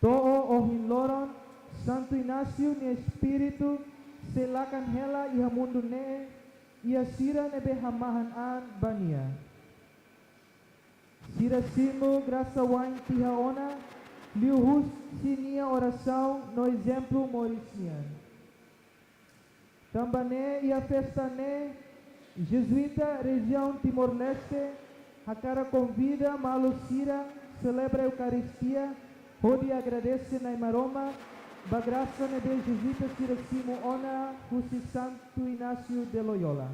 To'o o hinloron, Santo Inácio ni Espírito, selakan hela iha mundo ne, ia sira nebe hamahan an bania. Sira simo graça wain tiha ona, liuhus sinia oração no exemplo morician. Tambane ia festa ne, jesuíta região Timor-Leste, hakara convida malu sira, celebra a Eucaristia, onde agradece na Maroma, bagraça nebe jesuíta sira simo ona, husi Santo Inácio de Loyola.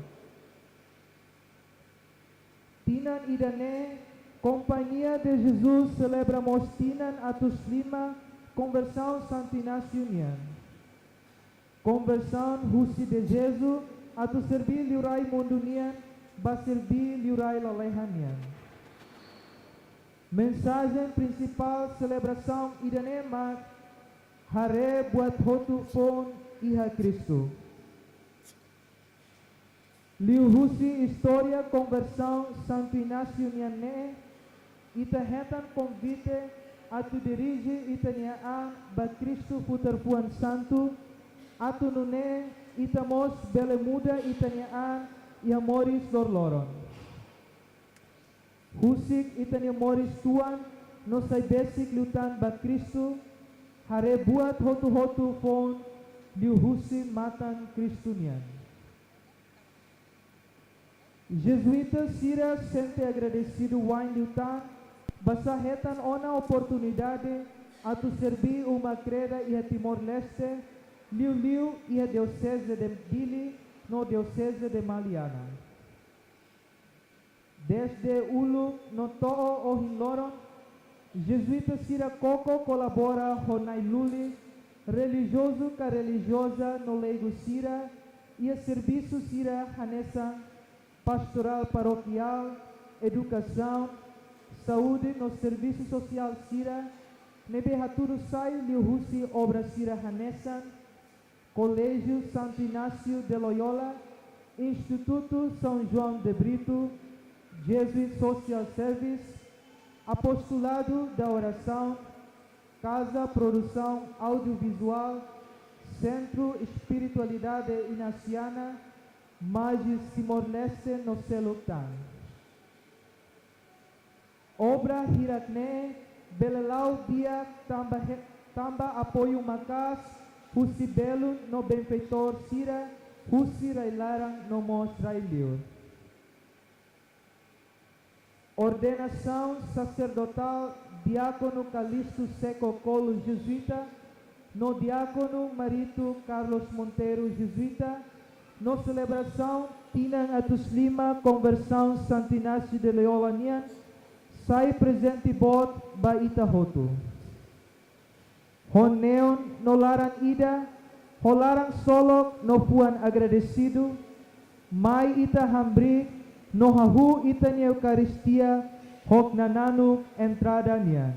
Tinan idane, Companhia de Jesus celebra mostinan atus lima conversão Santo Inácio nian. Conversão husi de Jesus atus servir liurai mundo nian, ba servir liurai lalehan nian. Mensagem principal celebração idanema hare buat hotu pon iha Cristo. Liu husi história conversão Santo Inácio nian ne, ita hetan convite atu dirige itaniaan ba Cristo puterpuan santo atu nune ita mos bele muda itaniaan ia moris lorloron. Husik itania moris tuan no sai basic lutan ba Cristo hare buat hotu fon liu husi matan Kristunian. Jesuíta sira sente agradecido wain lutan basa hetan ona oportunidade atu servir uma creda ia Timor-Leste, liu ia diocese de Dili, no diocese de Maliana. Desde Ulu, no to'o o hinloron, jesuíta sira koko colabora honai luli, religioso ka religiosa no leigo sira, ia serviço sira hanesa, pastoral paroquial, educação, saúde no serviço social sira, nebe haturu sai liu husi obra sira hanesan, Colégio Santo Inácio de Loyola, Instituto São João de Brito, Jesuit Social Service, Apostolado da Oração, Casa Produção Audiovisual, Centro Espiritualidade Inaciana, Magis Timor-Leste no Selutan. Obra Hirakne, Belelau dia tamba apoio makas, husi belo no benfeitor sira, husi railarang no mos railiur. Ordenação sacerdotal diácono Calixto Seco Colo Jesuíta, no diácono Marito Carlos Monteiro Jesuíta, no celebração Tinan atus lima conversão Santo Inácio de Loyola nian, sai presente bot ba ita hotu. Honeon no larang ida, holarang solok no puan agradecido, mai ita hambri no hahu ita ni Eucaristia, hok nananu entrada nian.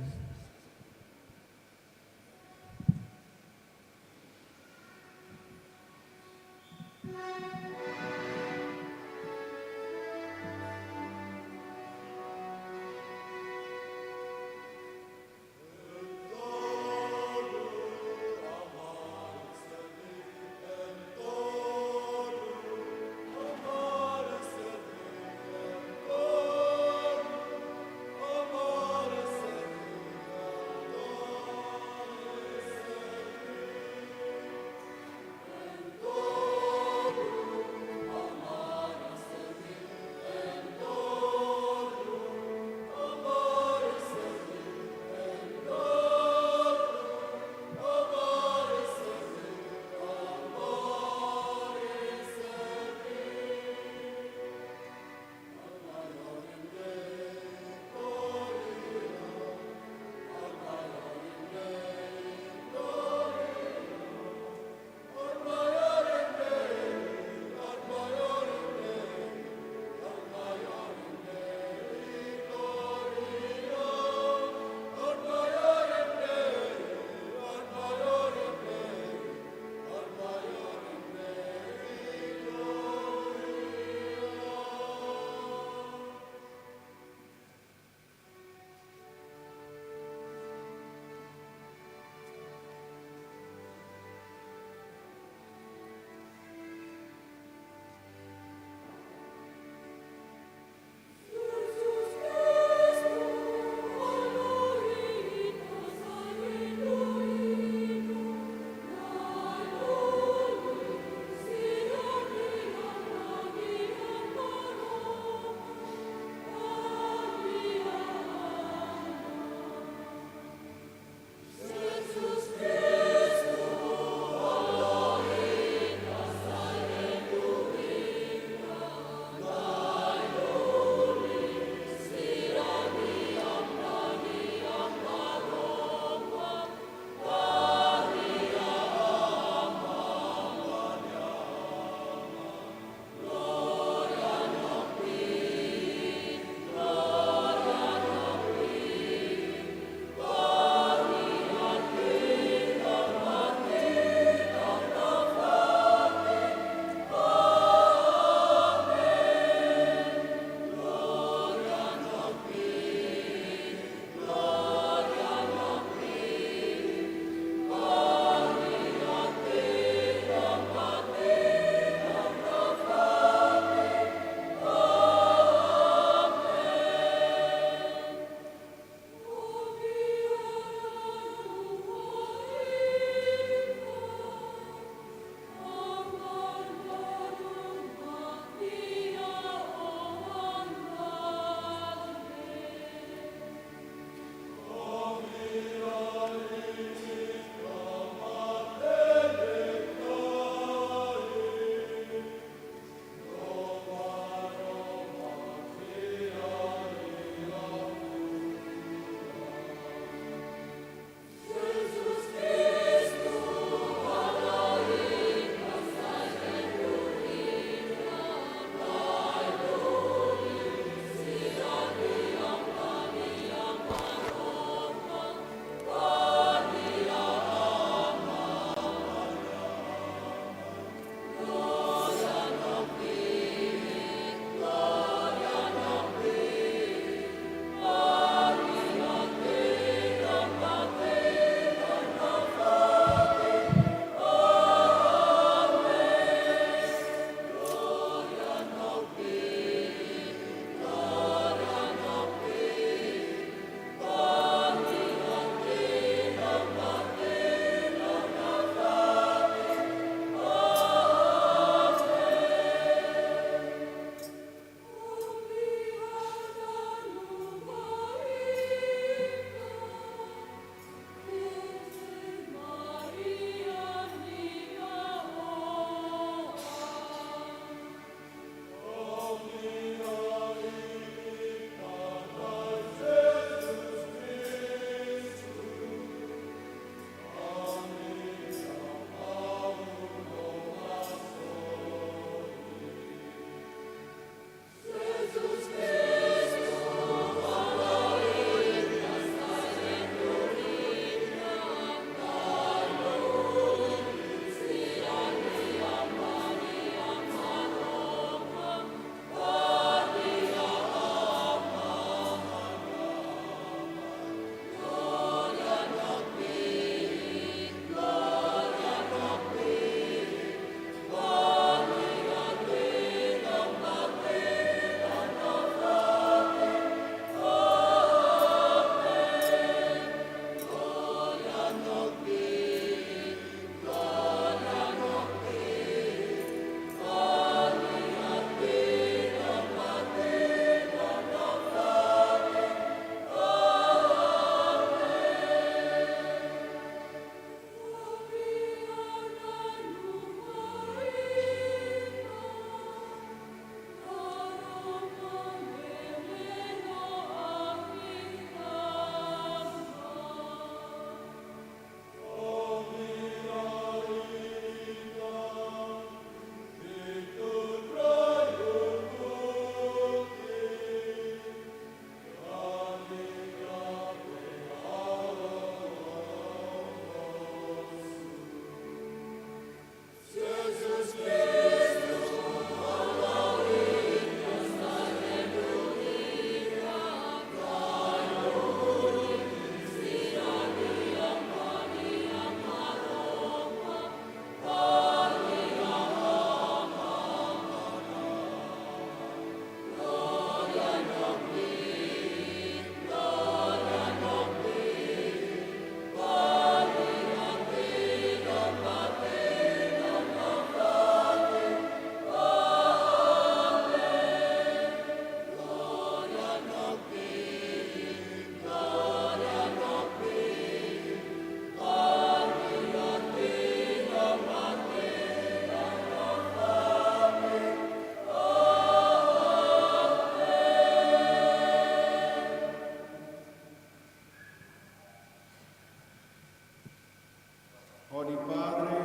Odi Padre,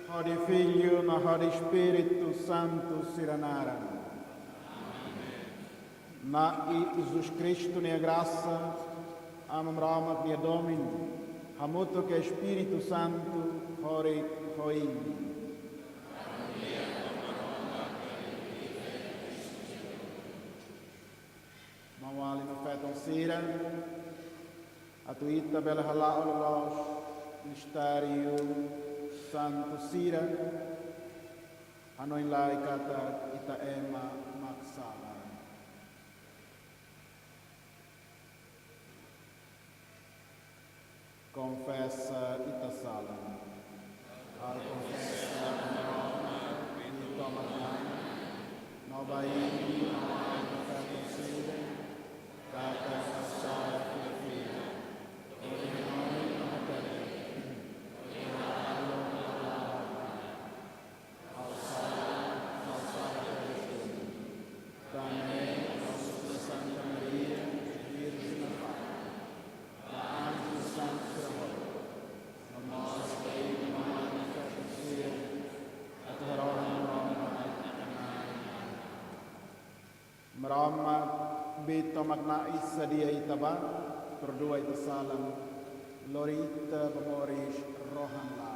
odi Figlio, na odi Spiritu Santo siranara. Na Jesus Cristo ne graça, amam rahmat dia Domini, hamuto que Espírito Santo hori hoini. Mawali no feton sira, atuita bela hala olos, mistério Santo Sira, Hanoi lai kata ita ema maksala. Confessa ita sala. Al confessa ita magana. Nova ini no feto sira, kata kasara filifina. Merahmat beta magna isa dia itaba, berdua ita salam, lorita pemoris rohan lai.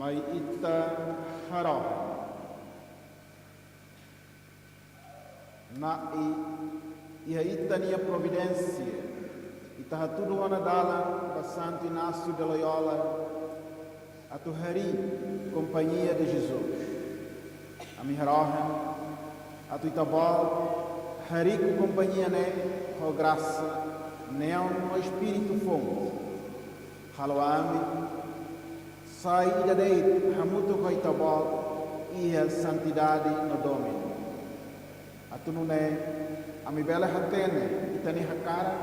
mai ita hara na ia ita nia providência ita hatudu ana dala da Santo Inácio de Loyola a tu hari companhia de Jesus a mi harahan a tu itabal hari com companhia ne com graça neon o Espírito fonte haloami sai da dei hamuto ko itabal ia santidade no domínio a tu nune a mi bela hatene itani hakara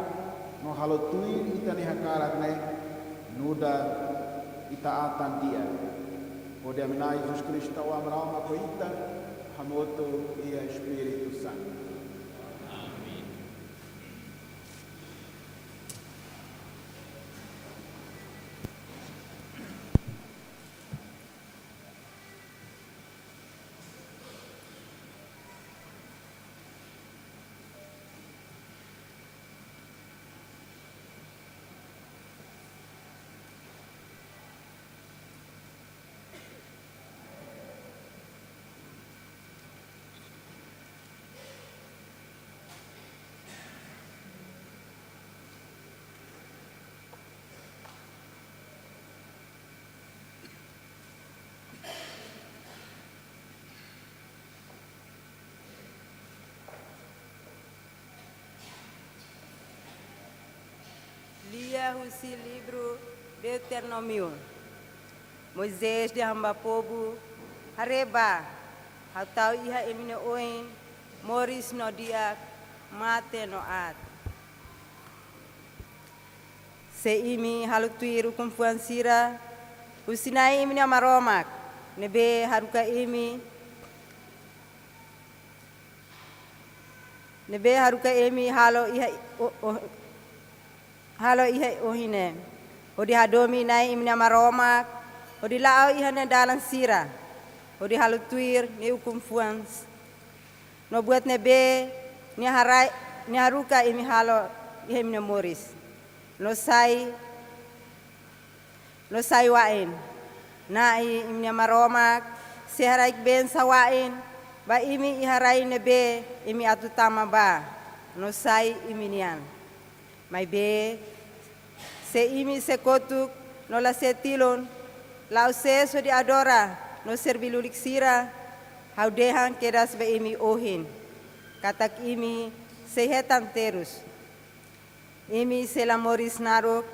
no halotuir itani hakara ne nuda itaatan dia pode aminai Jesus Cristo o amrama ko ita hamoto ia Espírito Santo. Lia o livro Deuteronômio. Moisés de Hambapobu, Hareba, Hatau iha emine oin, Moris no diak, mate no at. Se imi halutuiru kumfuansira, usinai emine amaromak, nebe haruka emi halo iha ohine. Odi hadomi nai imni amaromak, odi lao iha ne dalan sira. Odi halutuir ni ukum fuans. No buat nebe ni haruka imi halo iha imni moris. No sai wain. Nai imni amaromak, seharaik ben sawain, ba imi iharai nebe imi atutama ba. No sai imi nian. Mai be se imi se kotuk no la se tilon lau se so di adora no serbilulik sira haudehan kedas be imi ohin katak imi se hetan terus imi se la moris narok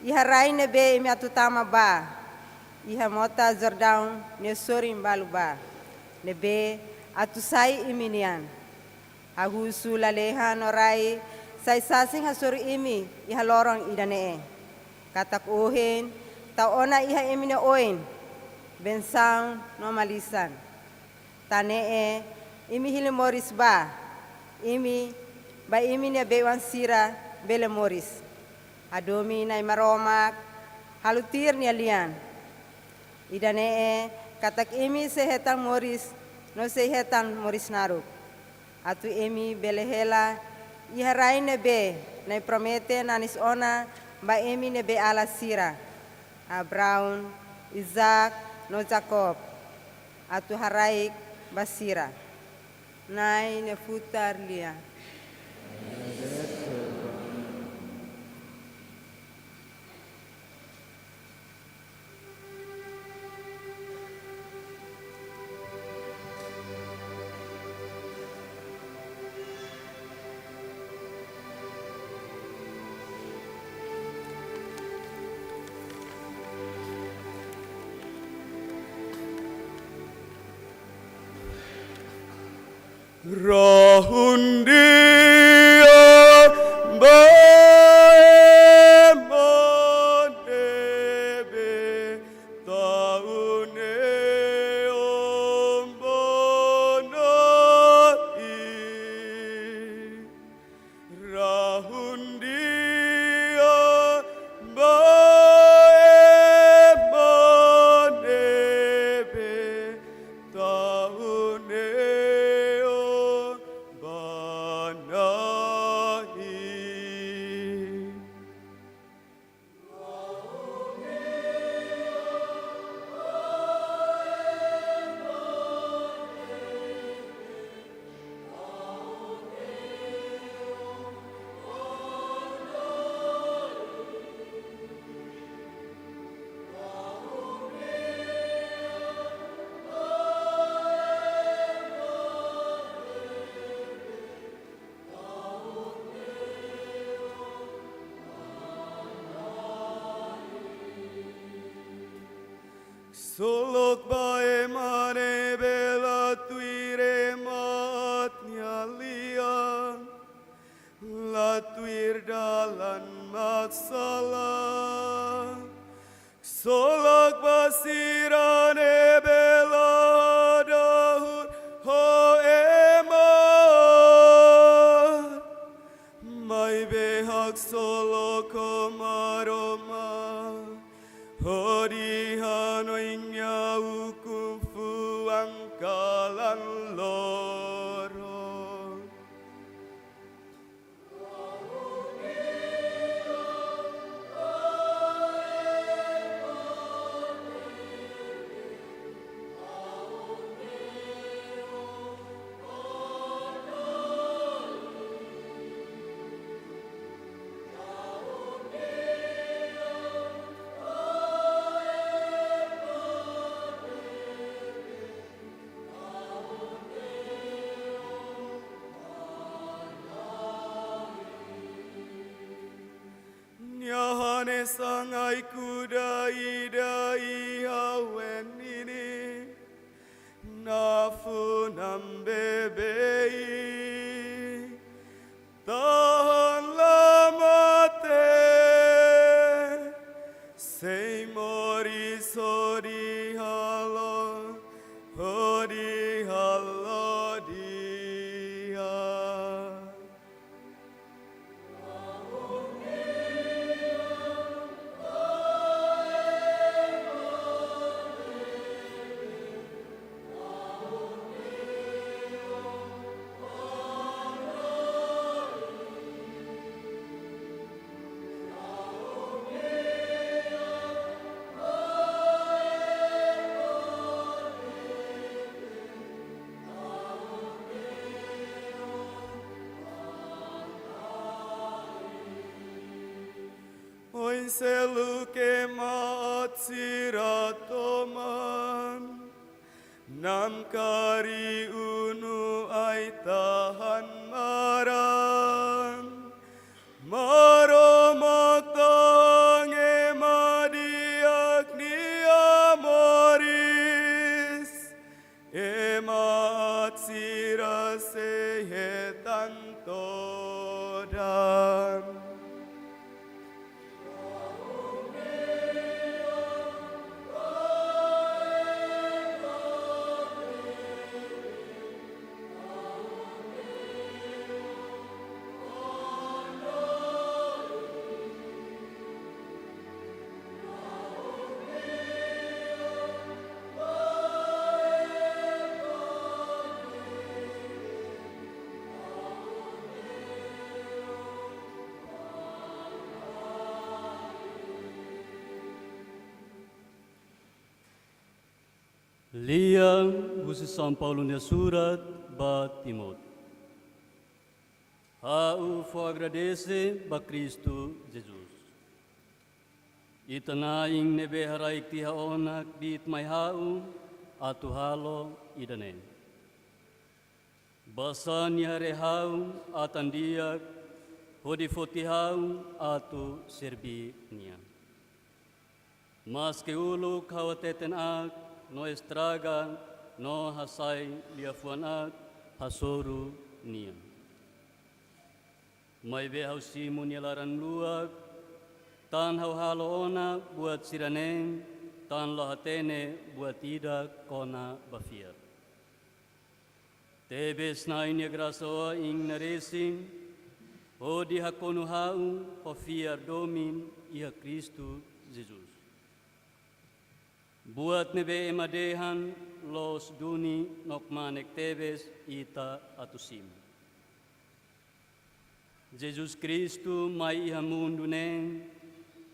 iha raine be imi atutama ba iha mota Jordan ne sorim baluba ne be atusai imi nian ahusu lalehan orai sai sasing hasuri imi iha lorong idane katak ohin taona iha emine oin bensang normalisan tane imi hile moris ba imi ne bewan sira bele moris adomi nai maromak halutir ni alian idane katak imi sehetan moris no sehetan moris naruk atu imi bele hela iha raine be nai promete nanis ona ba emi ne be ala sira Abraham Isaac no Jacob atu haraik basira nai ne futar lia Rahundia baemonebe taune ombonai Rahundia baemonebe taune Solok bae mane bela tuire mat nyalian, latuir dalan masalah. Solok basirane bela dahur ho emat, mai behak solok maroma. Hodihan oinya hukum fuangkalan loro. Nyahane sangai kudai dai hawen ini nafu nambebei tahan lama te sei mori sodi halo hodi halo dia. Oin seluke maat siratoman, nam kari unu ai tahan marang, maromak tange madiak niamoris, emaat sirase hetantodan. Lia husu São Paulo na surat ba Timóteo. Hau fo agradece ba Cristo Jesus. Itanaing nebe haraik tiha onak dit may hau atu halo idanen. Basa nihare hau atandiak hodi foti hau atu serbi niya. Mas ke ulu kawateten ak no estraga, no hasai liafuanak, hasoru niya. May behau simu nilaran luag, tan hau-halo ona buat siranen, tan lahatene buat idak kona bafiar. Tebes na inya grasoa ing naresim, o di hakonu hau, pafiar domin, iha Kristu Jesus. Buat nebe emadehan los duni nokmanek tebes ita atusim. Jesus Kristu mai iha mundu neng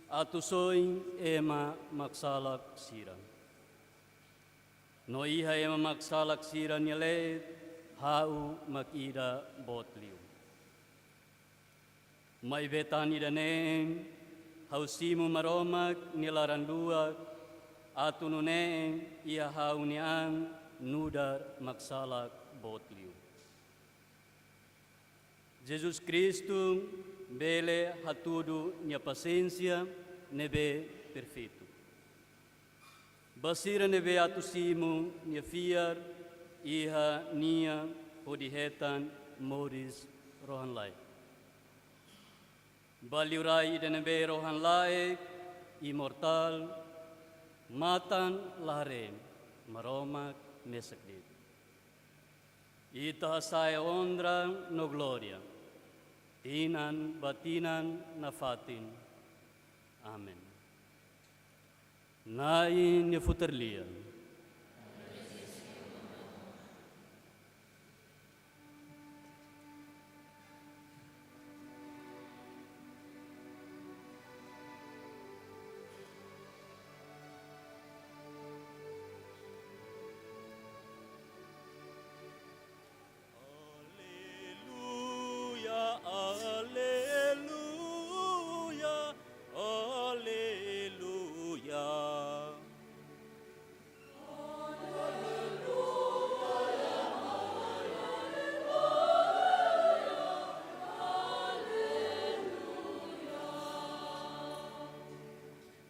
atusoy ema maksalak sira. No iha ema maksalak sira nyele hau makida botliu. Mai betani daneng hausimu maromak nilaran luak atunune ia haunian nudar maksalak botliu. Jesus Cristo bele hatudu nya paciência nebe perfeito. Basirane beatu simu nia fiar iha nia hodihetan moris rohan lai. Baliurai idene be rohan lai immortal matan lahare maromak mesakdit. Ita saya ondra no gloria. Tinan batinan nafatin. Amen. Nain ya futerlia.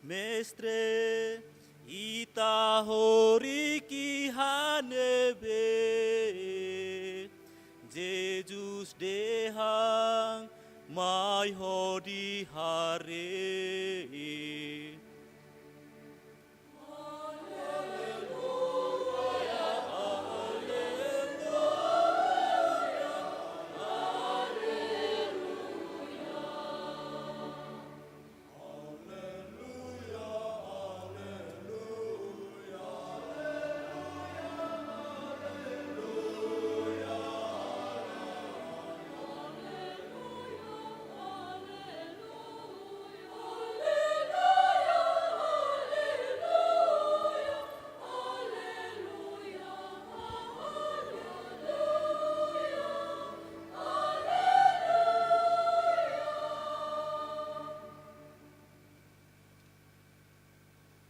Mestre, ita horiki hanebe, Jesus dehang mai hodi hare.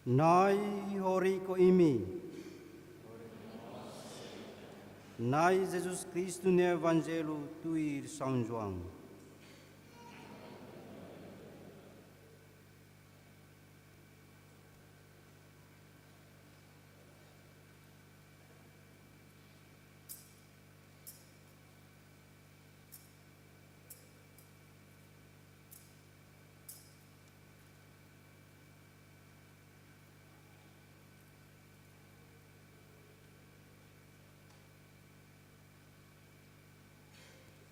Nai hori ko imi. Nai Jesus Cristo ne Evangelho tuir São João.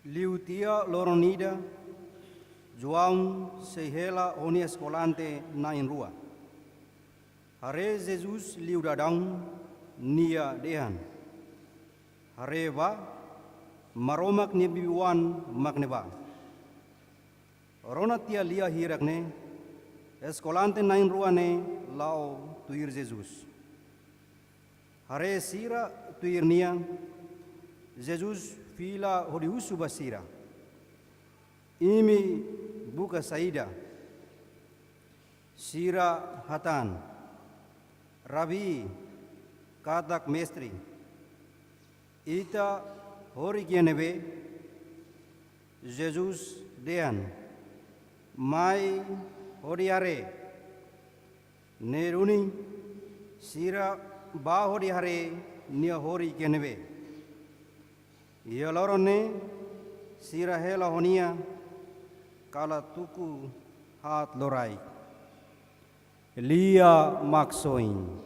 Liutia Loronida, João Sehela Oni Escolante Nain Rua. Hare Jesus liu dadang nia dehan. Hare va maromak ni biwan makneba. Rona tia lia hirakne Escolante Nain Rua ne lao tuir Jesus. Hare sira tuir nia Jesus fila hodiusu basira. Imi buka saida. Sira hatan. Rabi katak mestri. Ita hori kianebe. Jesus dean. Mai hodiare. Neruni sira ba hodiare nia hori kianebe. Ia lorone sira hela honia kala tuku hat lorai. Lia maksoin.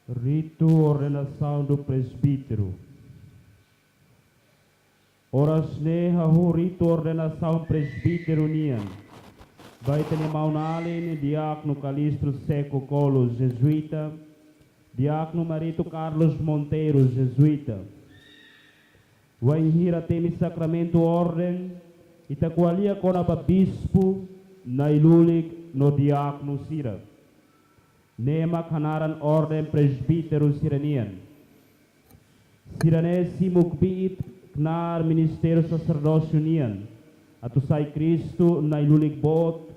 Rito ordenação do presbítero. Orasne hahu rito ordenação presbítero nian. Baitene maunalin diácono Calistro Seco Colo, jesuíta. Diácono Marito Carlos Monteiro, jesuíta. Wainhira temi sacramento ordem. Itakualia konaba bispo na ilulig no diácono sira. Nema kanaran ordem presbítero siranian. Sirane simukbiit knar ministério sacerdócio nian. Atusai Cristo na ilulig bot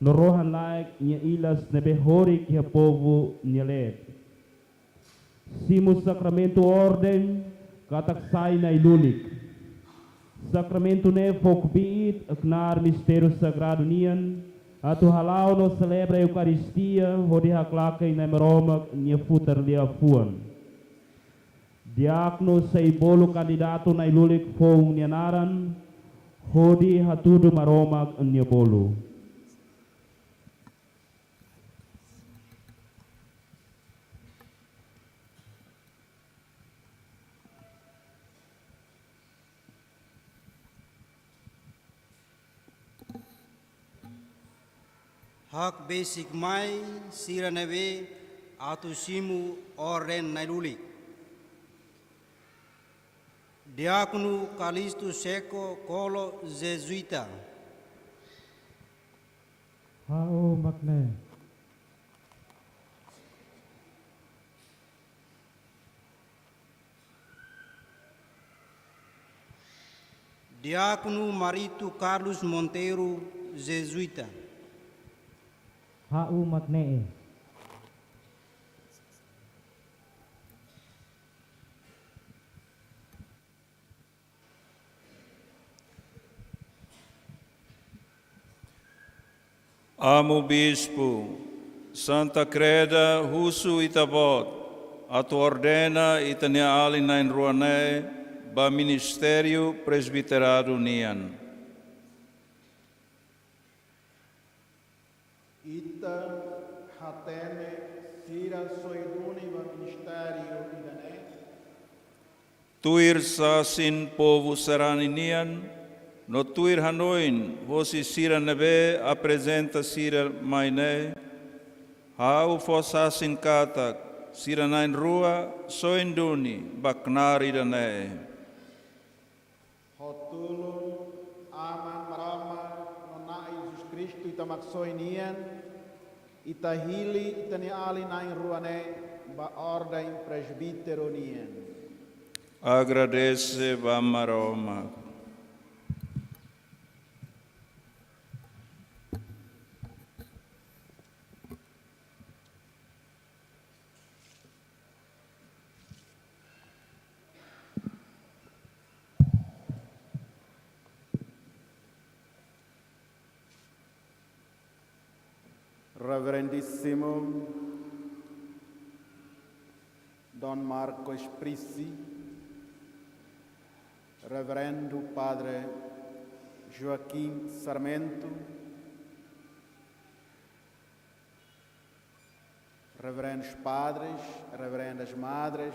no rohan laik nya ilas nebehori kia povo nyalet. Simu sacramento ordem kataksai na ilulig. Sacramento ne fokbiit knar mistério sagrado nian. Atu halau no celebra a Eucaristia, hodi haklaka na meroma nya futar lia fuan. Diácono sei bolo candidato na ilulik fong nianaran, hodi hatudu maroma nya bolo. Hak basic mai siraneve atu simu oren nailulik. Diácono Calixto Seco Colo jesuíta. Hao Magne. Diácono Marito Carlos Monteiro, jesuíta. Hao Magne. Amo Bispo, Santa Creda, Husu Itabot, atu ordena itania alina in ruane, ba ministério presbiterado nian. Ita hatene sira soiduni ba ministério idane. Tuir sasin povo saraninian, no tuir hanoin, vosi sira nebe apresenta sira maine, hau fosasin katak, sira nain rua, soinduni, baknar idane. Hotulun aman marama nona Jesus Cristo ita maksoinian, ita hili itani ali nain ruane ba ordem presbiteronian. Agradece Bamaroma. Reverendissimo Don Marcos Prissi, Reverendo Padre Joaquim Sarmento, Reverendos Padres, Reverendas Madres,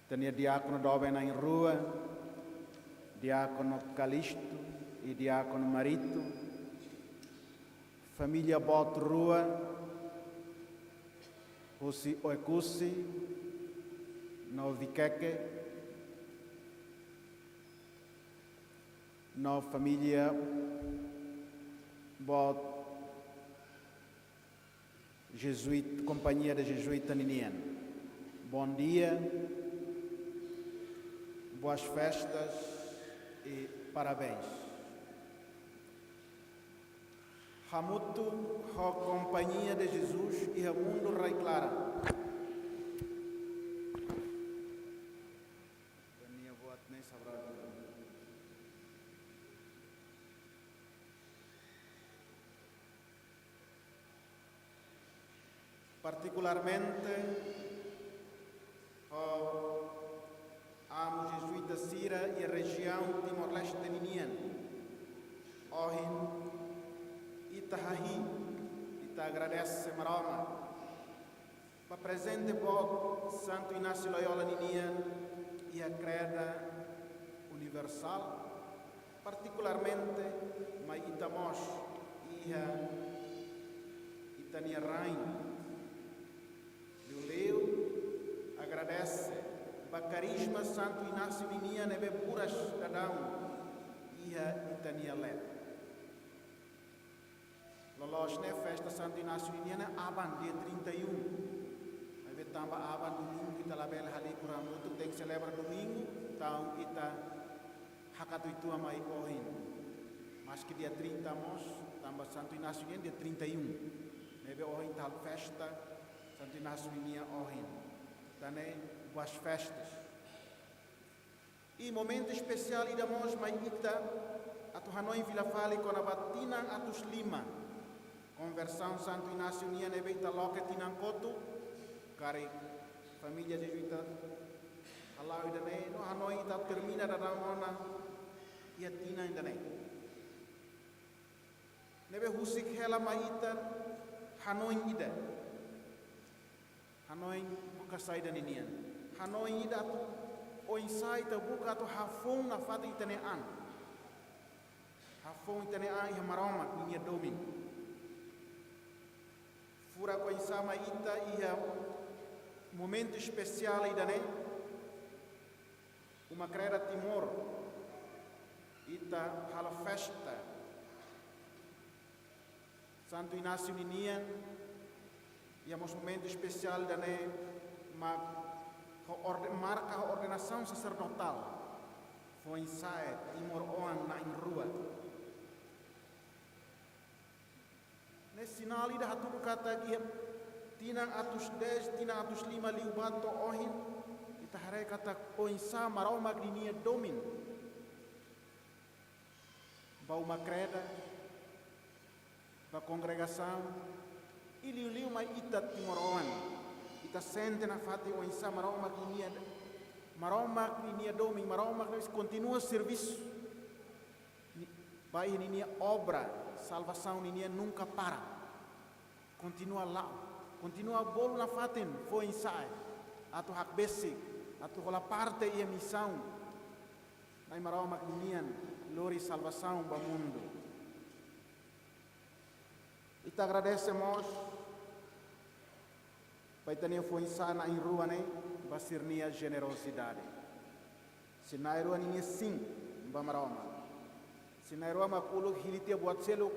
Tenia Diácono Dobena em Rua, Diácono Calixto e Diácono Marito, Família Bot Rua, Husi Oekusi, no Vikeke, no Família Bot Jesuíta, Companhia da Jesuíta Ninian. Bom dia, boas festas e parabéns. Hamutu, a Companhia de Jesus e o mundo Rai Clara. Particularmente, amo Jesuíta Sira e a região Timor-Leste Ninian. Ohin Itahahi, Ita agradece Maroma, Pa presente bot Santo Inácio Loyola Ninian e a creda universal, particularmente mai itamos ia Itania Rain. Leu agradece ba carisma Santo Inácio Ninian nebe puras dadão ia Itania Lep. Lolos ne festa Santo Inácio Ninian aban dia 31. Tamba aban domingo kita label hali kurang untuk dek celebra domingo tahun kita hakatu itu amai ohin maski dia 30 mos tambah Santo Inácio dia 31 nebe ohin tal festa Santo Inácio dia ohin tane buas festas e momento especial ida mos mai kita atu Hanoi Vila Fale com a batinang atus 5 conversão Santo Inácio dia nebe ita loke tinang kotu kare família jesuita Allah idane no Hanoi ita termina da ramona ia tina indane nebe husik hela maita Hanoi ida Hanoi buka saida ninian Hanoi ida tu o insai ta buka tu hafong na fata itane an hafong itane an ia maroma dunia domin fura ko insama ita ia momento especial idane uma creda Timor ita hala festa Santo Inácio Ninian iamos momento especial idane marca a ordenação sacerdotal foi ensaio Timor oan na in rua nesse sinal ida hatu kata kia tinang atus 10, tinang atus 5 liubato ohin ita harai kata oinsa marau magdinia domin bau makreda ba congregação e liu mai ita timoroan ita sente na fati oinsa marau magdinia domin marau magdinia continua serviço vai ini obra salvação ini nunca para continua lá continua bolo na fatin foi ensaio atau hak basic atau kola parte ia missão na marau magdinian lori salvação ba mundo ita agradecemos paitania foi ensaio na in rua ne basirnia generosidade sinai rua ni sim ba marau sinai rua makulo hilite buat selo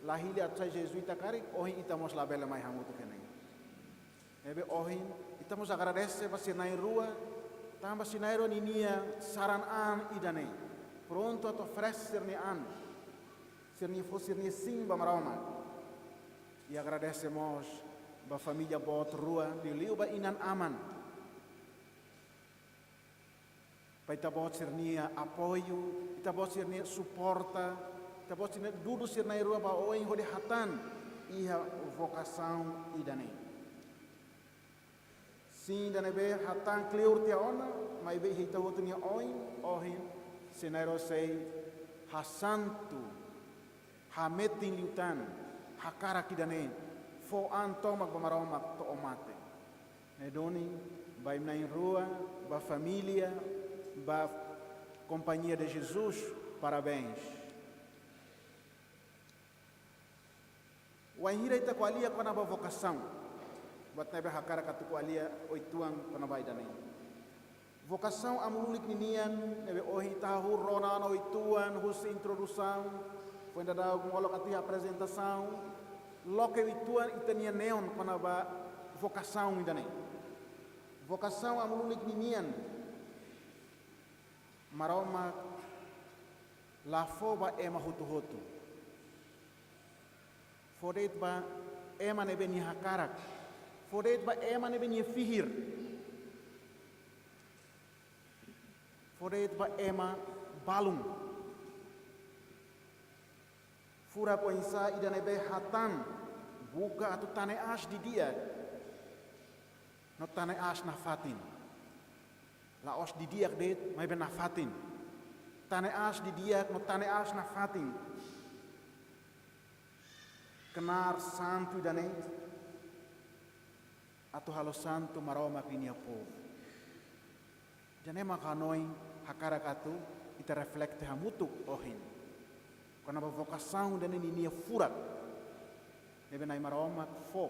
lahili atsa jesuita kari ohin itamos labela mai hamutu kenai ebe ohin itamos agradece pa sinai rua tamba sinai rua ninia saran an idane pronto a oferecer ne an serni fosse ne simba maroma e agradecemos ba família bot rua de liu ba inan aman pa ita bot sernia apoio ita bot sernia suporta tapos dudu sirna irua ba oin hode hatan iha vocação idane sim dane be hatan clear tia ona mai be hita wotunia ohin senairo sei hasantu hametin liutan hakara kidane fo antomak bamaromak to omate nedoni ba imna rua ba família ba companhia de Jesus parabéns. Wahira ita kualia kona ba vocação buat nebe hakara katu kualia oituang kona ba idane vocação amulik ninian nebe ohi tahu ronan oituan hus introdução foi da ngolok ati apresentação loke oituan itania neon kona ba vocação idane vocação amulik ninian maroma la foba ema hutu Fodet ba ema nebe ni hakarak. Fodet ba ema nebe ni fihir. Fodet ba ema balung. Fura ko insa ida nebe hatan buka atau tane as di dia. No tane as na fatin. La os di dia det mai ben na fatin. Tane as di dia no tane as na fatin. Kenar santo idane atu halo santo maroma kinia povo. Janema kanoi hakara katu ita reflekte hamutu ohin. Karena vocação dan ini furat. Nebe nai maroma fo.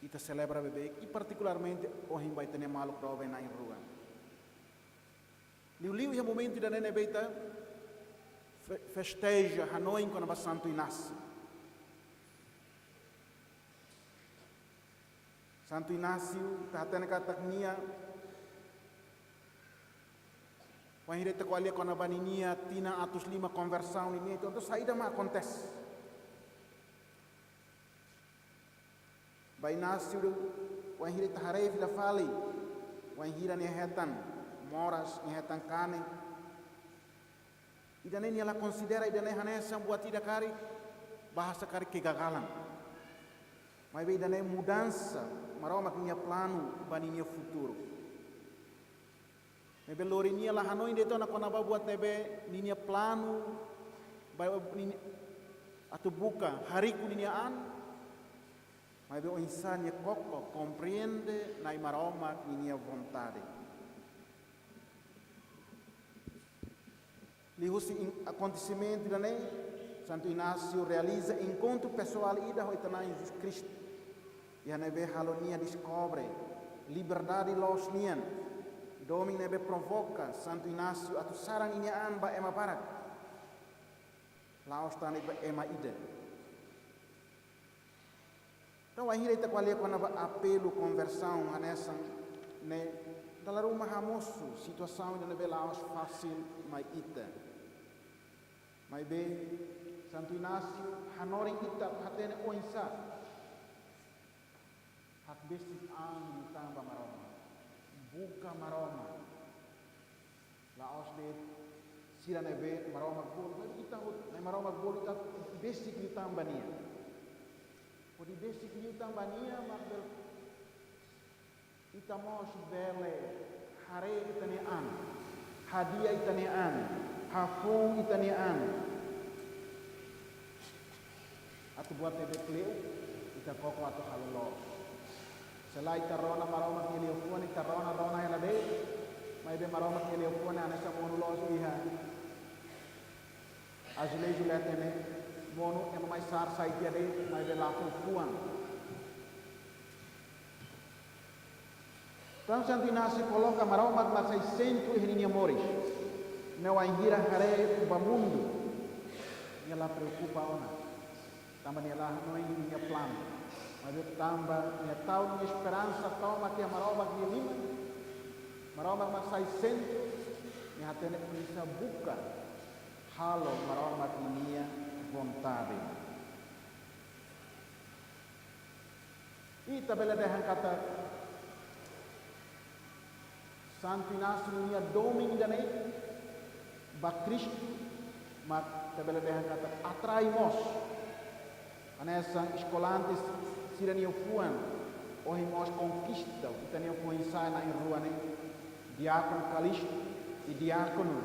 Ita celebra bebê e particularmente ohin vai ter malu prova na rua. Liu é momento da nene beita festeja Hanoi com a Santo Inácio. Santo Inácio tá tendo kataknia. Wahire te kualia com a baninia tina atus lima conversão ini então saída mas acontece. Ba Inácio wahire te harei vila fali. Wahira ne hetan moras ne hetan kane. Idane ni ela considera idane hanesa buat ida kari bahasa kari kegagalan. Mas be idane mudança, maroma kinha plano baninha futuro. Nebe lorinia la Hanoi deto na kona buat nebe ninia plano ba atu buka hariku ninia an. Mas be o insania koko compreende na maroma ninia vontade. Lihusi acontecimento da lei, Santo Inácio realiza encontro pessoal ida hoitana Jesus Cristo. E a nebe halonia descobre liberdade los nian. Domin nebe provoca Santo Inácio atu sarang ini ba ema barak. Laos tani ba ema ida. Então a hira ita qualia quando ba apelo conversão anessa ne dalam rumah hamosu situação da nebe laos fácil mai ita. Mai be Santo Inácio hanori ita hatene oinsa. Hak besi ang tambah maroma. Buka maroma. Laos de sira nebe maroma bol. Mai ita hut maroma bol ita besi ki tambah nia. Podi besi ki tambah nia makbel ita mos bele hare itane an. Hadiah itane an. Hafung itanian atau buat bebek kleu kita koko atau halolo selain tarona maroma kili opuan tarona rona yang lebih mai be maroma kili opuan anesa monulo iha azule juletene monu yang mai sar saitia de mai be lafu puan Então Santo Inácio coloca maroma mas 600 em moris não há hira hare ba mundo ela preocupa ona também ela não é minha plano mas também minha tal minha esperança toma que a maroma que lima maroma mas 600 minha tene polícia buka halo maroma que minha vontade e tabela dehan kata Santo Inácio minha doming danai ba Cristo mat tabela dehan kata atraimos anessa escolantes sirani ufuan ohimos conquista utani ufuan sana em rua ne diácono Calixto e diácono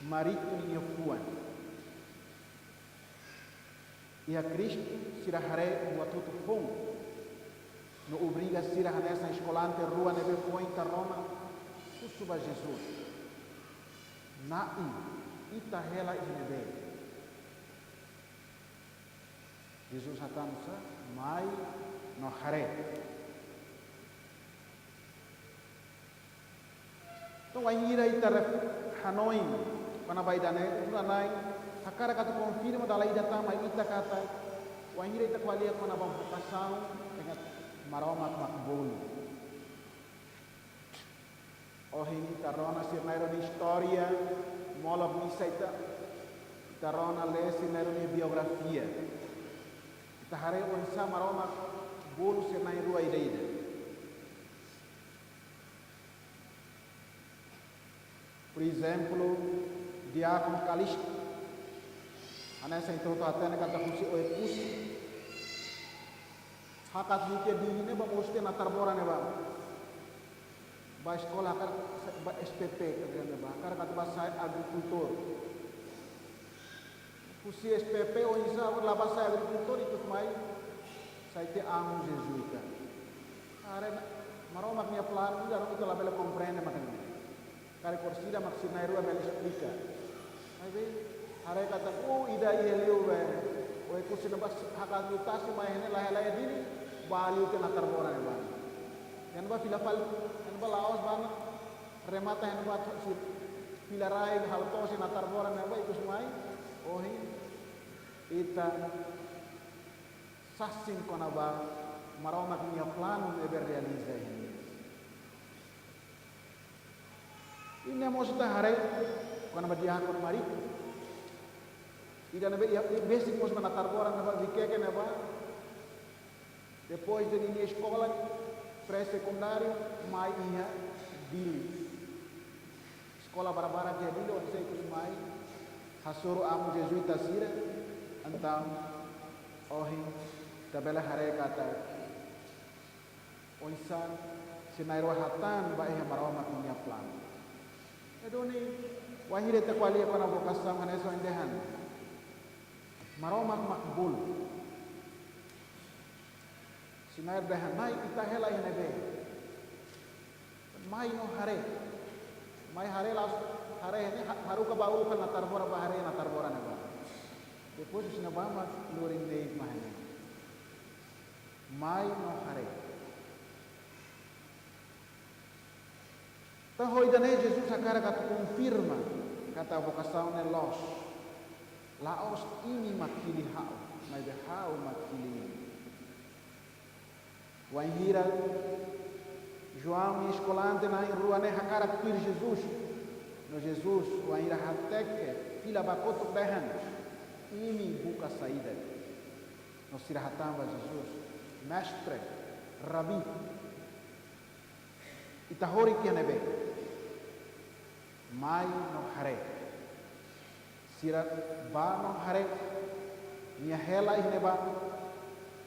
Marito ni ufuan e a Cristo sira hare buat tutu fong no obriga sira anessa escolante rua ne be foi Roma suba Jesus Nai ita hela inebe. Jesus hatamsa mai no hare. To waira ita Hanoi pana baidane unanai hakara kata confirma dalai data mai ita kata waira ita qualia pana vocação dengan maroma makbul. Ohini tarona sirnairo di storia mola buisaita tarona lesi nairo di biografia tahare onsa maroma bolu sirnairo ida por exemplo diácono Calixto anessa então atene kata kusi oepusi hakat nike dini ne ba moste na tarbora ne ba ba sekolah kan ba SPP kerjanya ba kar kat ba saya agrikultur kusi SPP o isa la ba saya agrikultur itu mai sai te amo jesuita. Are maromak minha plano, já não me bela compreende macam ni. Kare corsida maksudnya rua bela explica. Aí vem, are kata, ida leu be, o kursi nabas hakal utasi mai hene lahe dini, baliu ke natar bora ne ban. Yan ba filafal, yan ba laos ban, remata yan ba si filarai hal tosi natar bora ne ba ikus mai, ohi, ita sasin kona ba, maromak minha plano e realiza ini. Ini mau sudah hari, kona ba diakon mari. Ida nabe basic mos natar bora ne ba vikeke ne ba. Depois de minha escola pré-secundário, mai ia dili. Sekolah bara-bara dia dili, onde saya ikut mai, hasuru amu jesuita sira, antang ohi, tabela hare kata, oisan, sinairwa hatan, ba ia marawa makinya plan. Edoni, wahire te kuali apa na vokação haneso indehan, marawa makbul. Sinair dahan mai ita hela ina be mai no hare las hare ini haru ka bau kan natar bora bahare natar bora na ba depois sina ba ma luring de mahane mai no hare ta hoidane Jesus akara kata confirma kata vocação ne los laos ini makili hao mai be hao makili Wahira João e escolante na rua ne hakara pir Jesus no Jesus wahira hateke fila bakoto behan ini buka saída no sirahatamba Jesus mestre rabi itahori kianebe mai no hare sira ba no hare nia hela ineba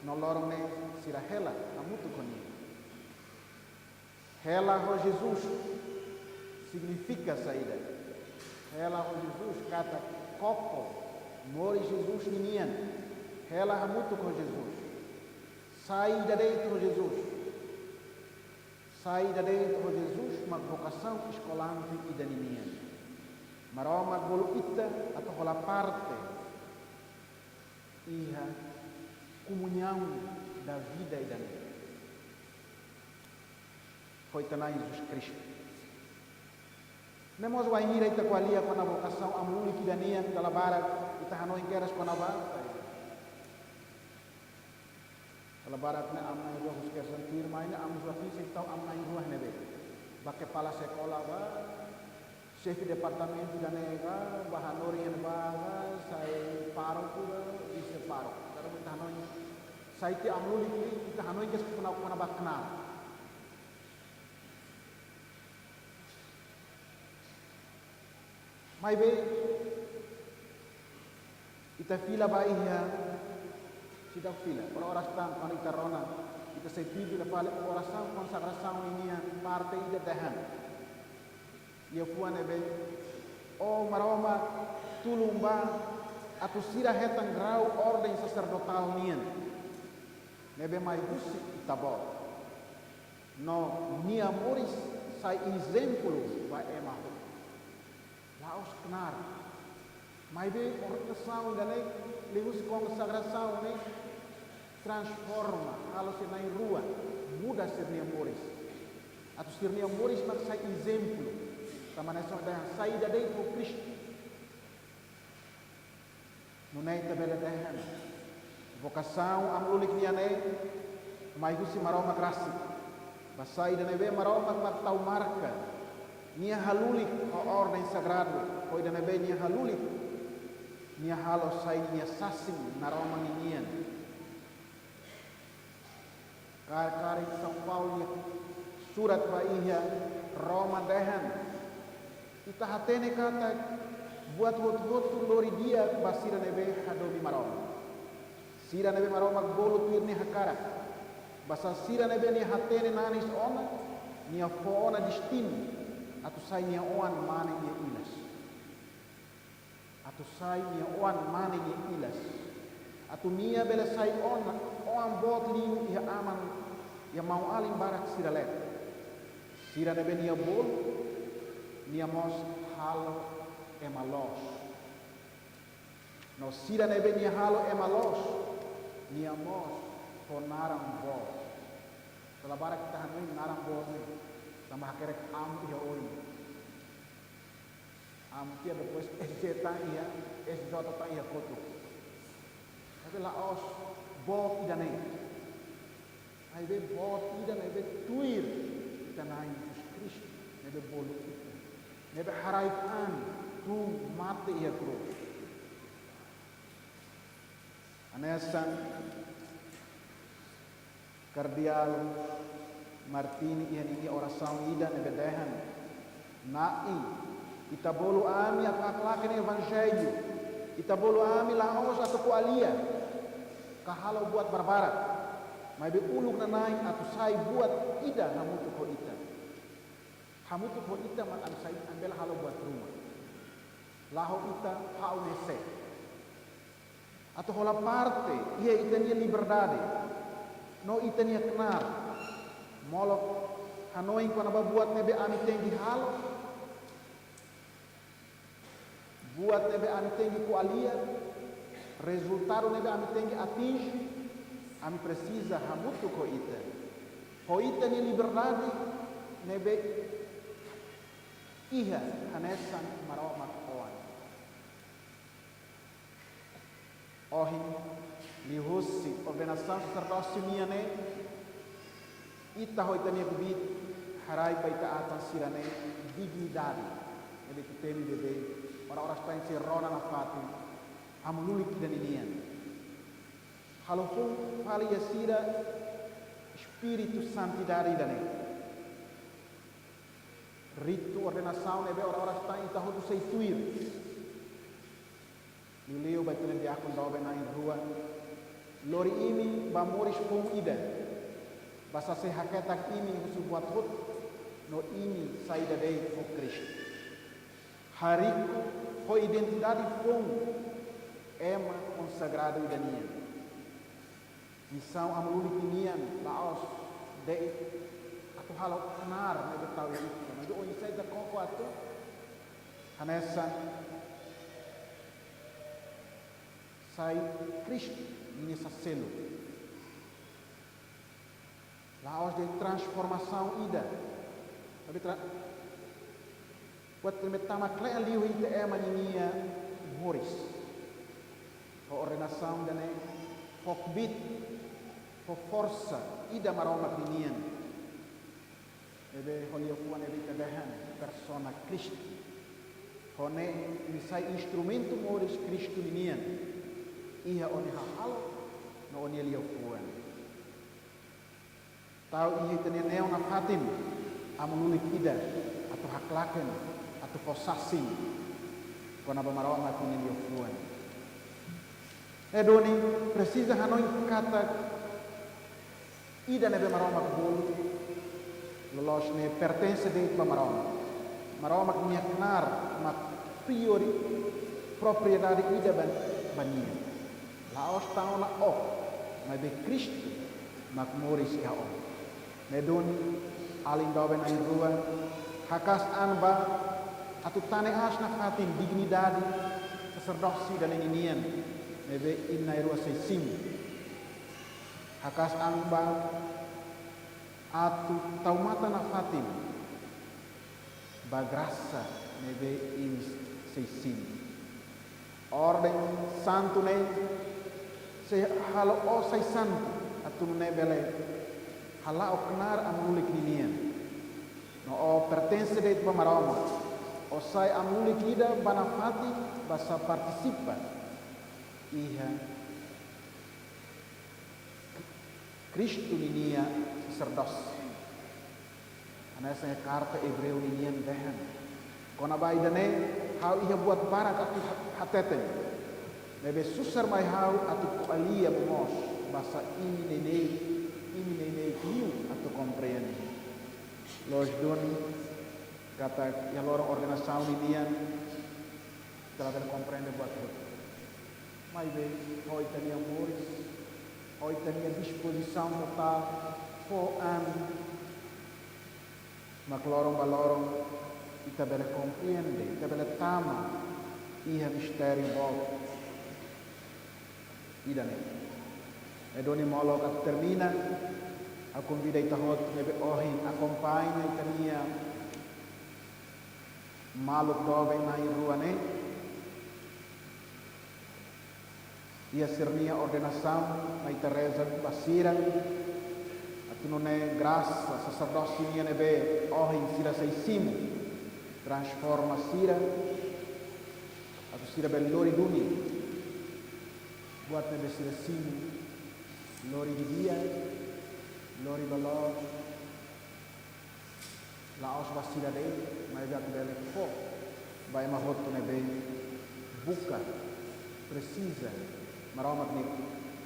no lorong ne sira hela amutu koni hela ho Jesus significa saída hela ho Jesus kata copo mori Jesus ninian hela amutu com Jesus saída dentro Jesus saída dentro Jesus mag vocação escolante e daninian maroma bolu ita atau hola parte iha comunhão da vida e da vida. Foi também Jesus Cristo. Nemos o ainda ita qualia com a vocação amuli que dania da labara ita hanoi queras com a labara. A labara que amna ruah os quer sentir mais amus aqui se tau amna ruah nebe. Baque pala sekolah ba chefe de departamento da nega bahanori en ba sai paro pura ise paro. Kalau kita hanoi saiti amuli kita hanoi kes kuna bakna mai be ita fila baihya sida fila para orastan kan ita rona ita sai pidu da pale oração consagração ini parte ida dahan ia fuane be o maroma tulumba atu sira hetan grau ordem sacerdotal nian nebe mai busi tabo no nia moris sai exemplo va ema laos knar mai be oração dale lewus consagração ne transforma kalau se nai rua muda ser nia moris atu ser nia moris mas sai exemplo sama nessa da saída dei pro Cristo no nei tabela dahan vocação amlulik niane mai gusi maroma grasi basai da nebe maroma matau marca nia halulik a ordem sagrado foi da nebe nia halulik nia halo sai nia sasim naroma nian kari São Paulo surat baihya Roma dahan ita hatene kata buat hot lori dia basira nebe hadomi maroma sira nebe maroma bolu tuirni hakara basa sira nebe ni hatene nanis ona nia foona destino atu sai nia oan mane nia ilas atu sai nia oan mane nia ilas atu nia bela sai ona am bot liu ia aman ia mau alim barak siralet. Sira nebe nia bol nia mos halo emalos. No sira nebe nia halo emalos nia mos konarang bol. Setelah barak kita hanui narang bol ni sama hakerek am ia oi. Am kia depois SJ ta ia SJ ta ia kotu. Tapi laos bot ida nei. Ai be bot ida nei be tuir ita na Jesus Kristus nebe bolu ita. Nebe haraikan tu mate ia cruz. Anesan Cardial Martini ia oração ida nebe dehan. Nai ita bolu ami akhlak evangelho. Ita bolu ami laos atau kualia. Kahalo buat barbarat. Mai be uluk nanai atau sai buat ida hamutu ko ita. Hamutu ko ita man an sai ambel halo buat rumah. Laho ita hau nese. Atau hola parte ia ita nia liberdade. No ita nia kenar. Molok hanoi ko na buat nebe ami tengi halo. Buat nebe ami tengi kualia. Resultado nebe ami tengi atinge, ami precisa hamutu ko ita. Ko ita ni liberdade nebe iha hanesan marawa makoan. Ohin lihusi ordenação sacerdócio niane ita ho ita ni bibit harai baita atan sirane dignidade. Nebe kiteni bebe orang-orang stain si rona na fatin. Amululik dan inian. Kalau pun pali yasira Espírito Santo dari dane. Ritu ordenação nebe orang-orang está em tahu tu seituir. Lileu batulen diakon dobe na in rua. Lori ini bamoris pun ida. Basa se haketak ini husu buat hut. No ini saida dei o Cristo. Hariku ho identidade pun ema consagrado idanian. Missão amulik inian laos de atau halo kenar nebe tahu itu. Maju oni sai da koko atu hanesa sai Cristo ini saselo. Laos de transformação ida. Tapi buat termetama klei aliu ite ema nia Boris. O ordenação dane fokbit fo força ida maroma klinian ebe holio kuan ebe kadehan persona Cristo hone misai instrumento moris Cristo linian iha oni hal no oni lio kuan tau iha tenen neo na fatin amunulik ida atau haklaken atau posasi kona bamaroma klinian lio kuan Edoni precisa hanoi kata ida nebe maroma bolu lolos ne pertence de maroma maroma que knar ma priori propriedade ida bania laos tao na o ma be Cristo mak moris ya o nedoni aling doben ay rua hakas anba atu tane asna fatin dignidade sacerdoci dan inian nebe inai rua seisim hakas anba atu taumata na fatin bagrasa nebe in seisim orden santo ne se halo o sai santo atu nebele hala o knar amulik ninian no o pertence de pamaroma o sai amulik ida banafati basa participa iha Cristo ninia sacerdoce. Anessa carta hebreu ninian dehan. Kona baidane hau iha buat barak atu hateten. Nebe susar mai hau atu kualia mos basa ini nene hiu atu compreende. Los don kata yang lorong ordenação ninian telah compreende buat itu. Mai be hoi tania moris Hoje tem a disposição total for mas lorong balorong kita bela compreende, kita bela tama iha mistério volta. E daí, e doni molo que termina, a convida ita hot nebe ohin acompanha itania maluk dove na ruane. Ia sernia ordenação na Teresa Basira. Non è graça, sacerdócio minha nebe, ohin sira seisimo, transforma sira, atau sira bel lori duni, buat nebe sira simo, lori di dia, lori balor, laos basira de, mas já bel fo, vai mahotto nebe, buka, precisa, maromat ne,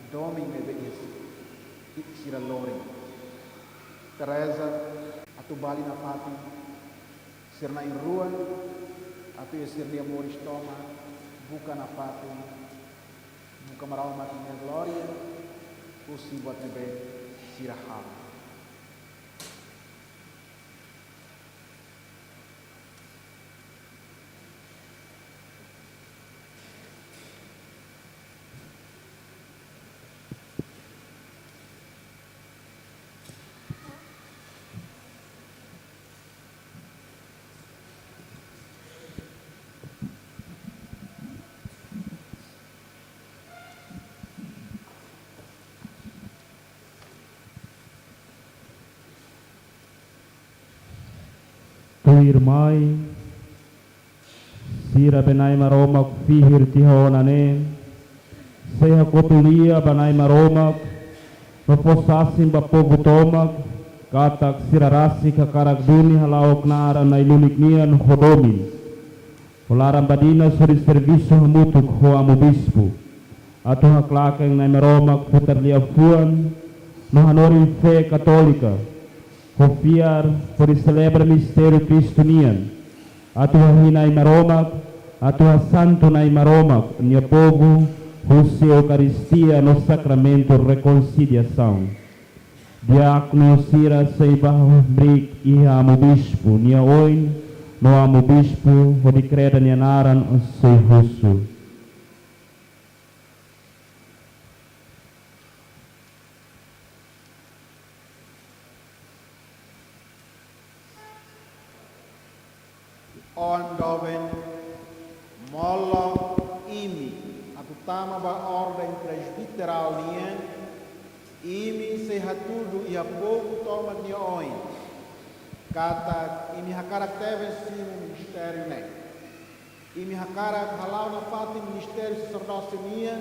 domin nebe sira lori. Teresa, atu bali na fati, sirna in rua, atu ya sir dia moris toma, buka na fati, muka marau mati minha glória, usi buat nebe siraham. Tu irmai, sira benai maromak fihir tihonane, seha kotulia benai maromak, maposasim bapogu tomak, katak sirarasi kakarak duni halaok nara na ilunik nian hodomin. Olaram badina suri servisu hamutuk ho amu bispu, atau haklakeng nai maromak putar liafuan, no hanori fe katolika, confiar por celebrar o mistério cristoniano. A tua hinai maromak, a tua santo nai maromak, minha povo, a Eucaristia no sacramento reconciliação. Diácono sira seibah brik iha amo bispo, nia oin, no amo bispo, o decreta nia naran sei husu. Ondoven molo imi atutama ba ordem presbiteral nien imi se hatudu ia pouco toma ni oin kata imi hakarak teve sim ministério ne imi hakarak halau na fati ministério sacerdócio nien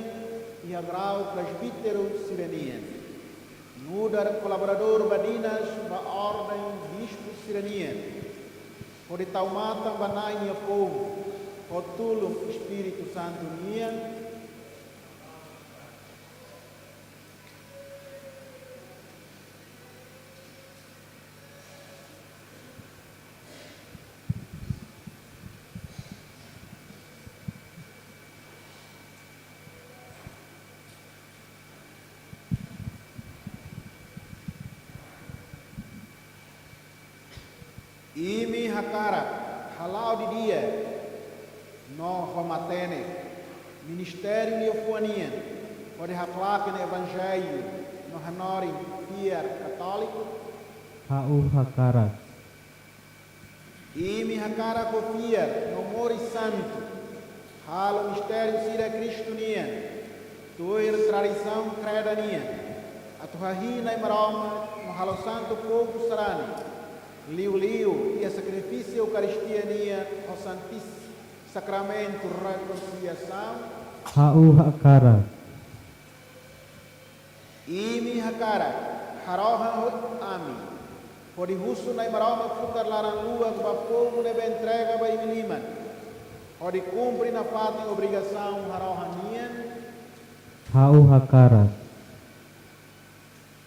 ia grau presbítero sirenien nudar colaborador badinas ba ordem bispo sirenien por tal mata banai nia povo, o tulum Espírito Santo nia, imi hakara halau di dia no homatene ministério liofuania pode haklak no evangelho no hanori piar católico Hau hakara imi hakara kofiar no mori santo halo mistério sira cristonia tuir tradição credania atuhahina e maroma no halo santo povo sarani liu e a sacrifício Eucaristia nia ao Santíssimo Sacramento reconciliação Hau hakara imi hakara haroha ami pode husu na maroma futar larang lua ba povo nebe entrega ba imiliman pode cumprir na fati obrigação haroha nia Hau hakara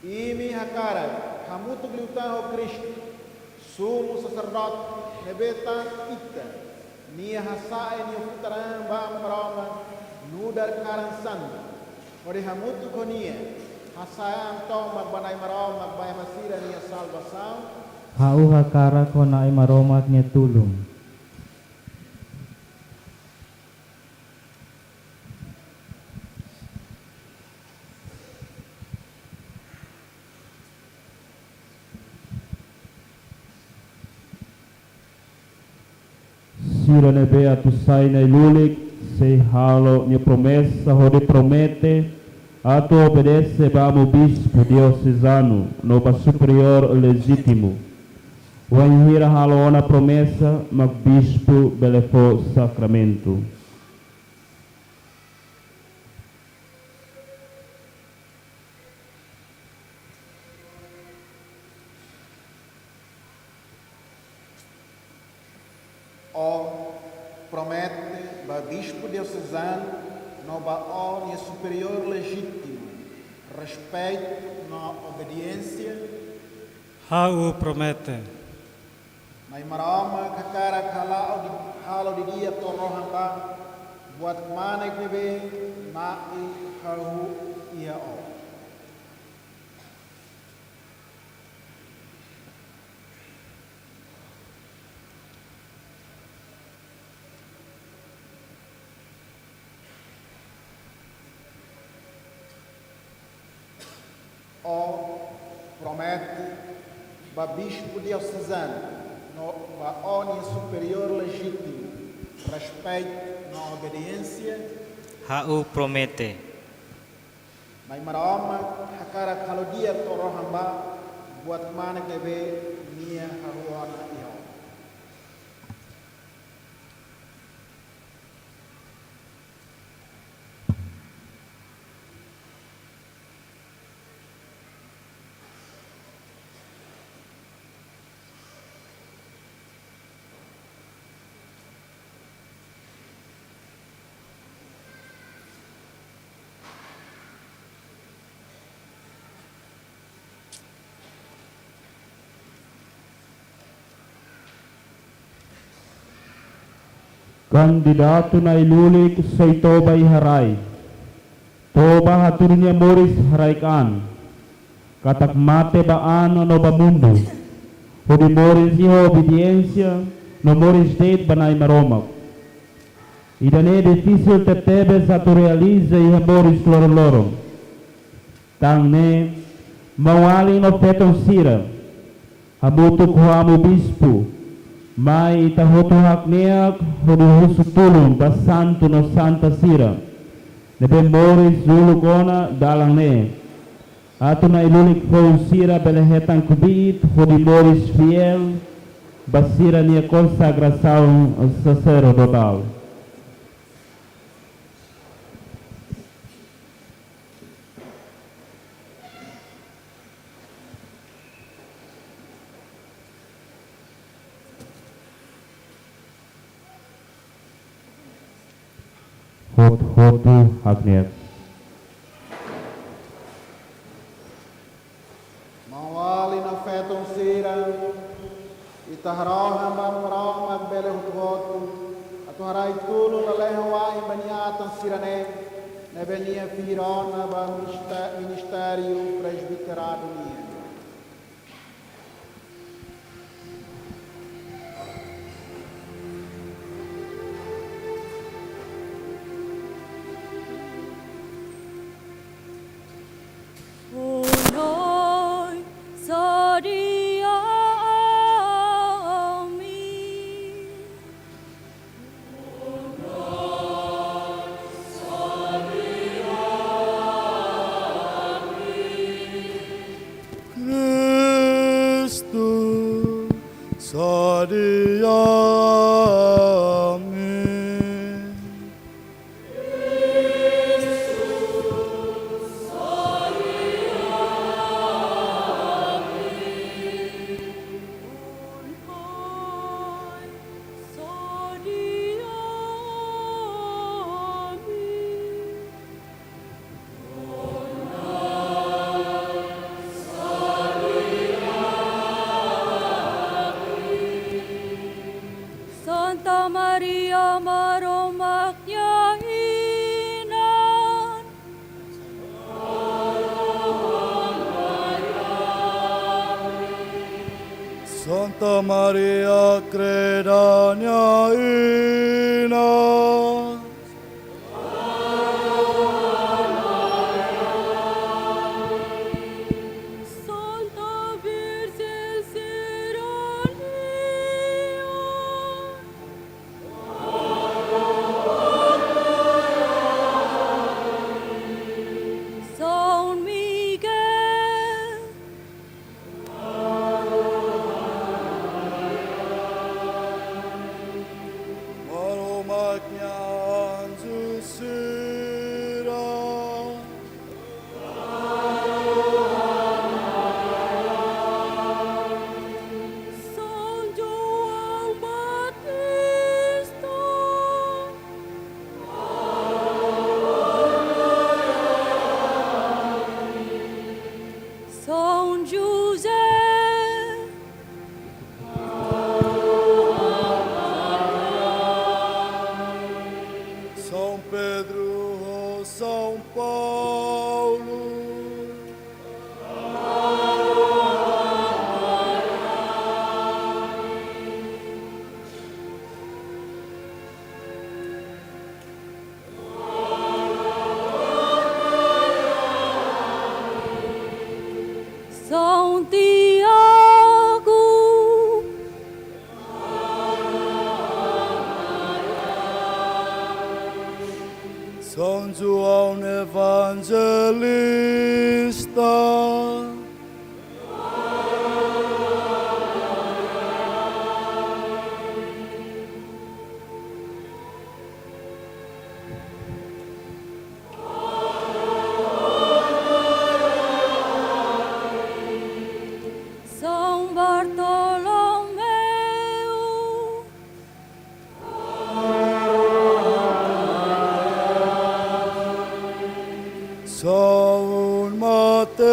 imi hakara hamutu gliutan o Cristo sumo sacerdote nebeta ita nia hasae nia futaran ba maroma nudar karan santo ore hamutu konia Hasaya então magbanay maraw magbaya masira niya salvação. Hauha kara ko na ay maromak niya tulong. Sira nebe atusay na ilulik, say halo niya promessa, hode promete, ato obedece bamo bispo diocesano, nova superior legítimo. Wanhira halo ona promessa, mag bispo belefo sacramento. Promete ba bispo diocesano no ba ordem superior legítimo, respeito na obediência. Hau promete. May marama kakara halo di dia torohan ba buat mana bebe na I hau ia o. Promete ba bispo diocesano no ba ordem superior legítimo, respeito na obediência. Hau promete. May marama hakara kalodia torohan ba buat mana kebe nia haruana iho. Kandidato na ilulik sa Toba iharay. Toba hatunya Moris haraykan. Katakmate baan no ba mundo. Hudi Moris iho obediência no Moris date banay maromak. Idane difícil tetebes atu realiza iha Moris loro-loro. Tang ne mawali no petong sira. Hamutuk huamu bispo. Mai tahoto hakniak huduhusu tulung basantu no santa sira. Nebe Moris zulu kona dalang ne. Atu na ilulik fo sira belehetan kubit hudi Moris fiel basira nia consagração sacerdotal. Hotu hakniak. Mawali na fetong sira itaharahan manumaraw magbele hutu at haray tulong lalehawai baniatan sirane na benia firon na ba ministerio presbiterado niya. Santa Maria Credania Ina, Santa Virgen Serania, San Miguel, Maromagna Anzusira, San João Batista, São José, São Pedro, São Paulo, São Tiago, São João Evangelista, São Bartolomeu, São Mateus,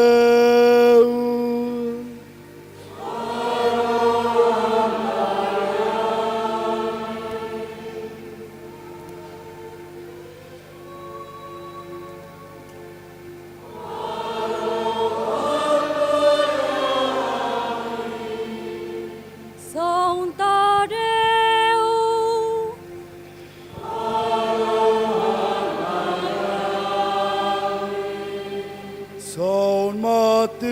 São Tadeu, São Matias,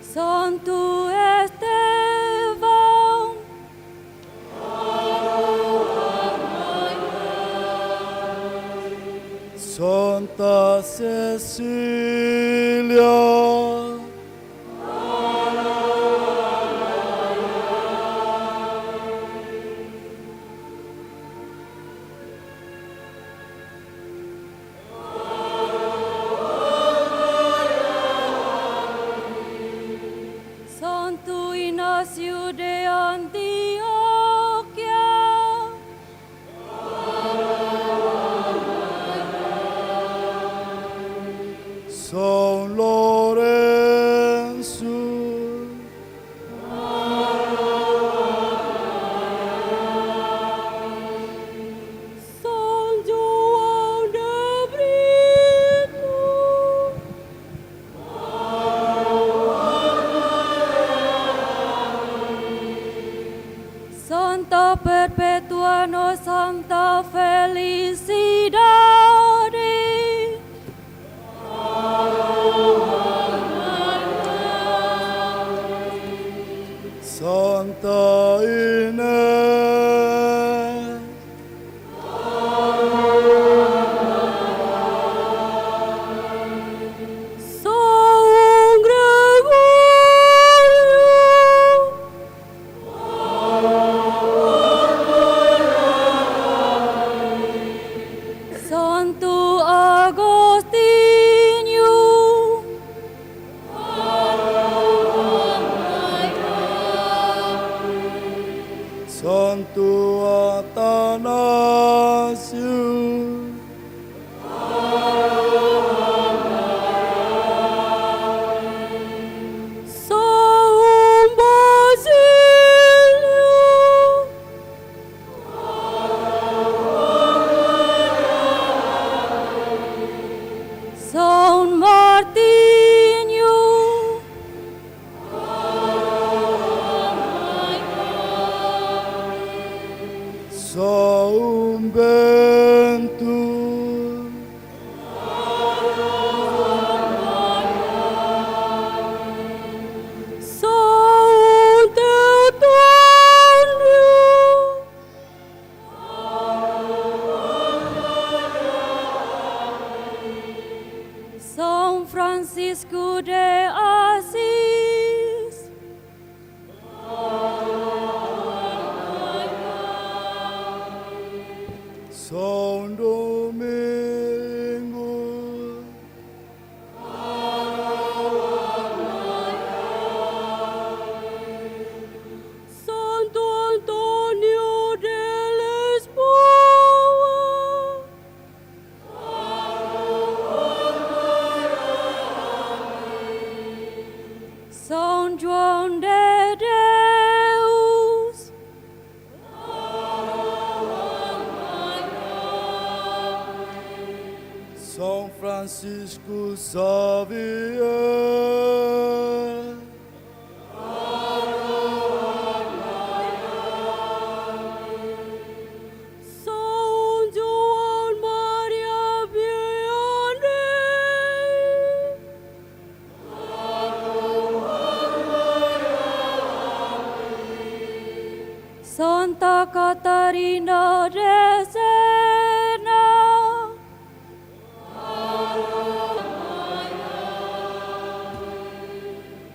Santo Estevão, Santa Cecília, Santo Inácio de Antioquia, São Lourenço, São João de Brito, Santa Perpetua, Santa Felicidade, Santa Inês, São Gregório, Santo Agostinho, Santo Atanásio, Francisco de Assis, São Domingo, Santo Antônio de Lisboa, São João de Deus, São Francisco Xavier, São João Maria Vianney, Santa Catarina de Sena,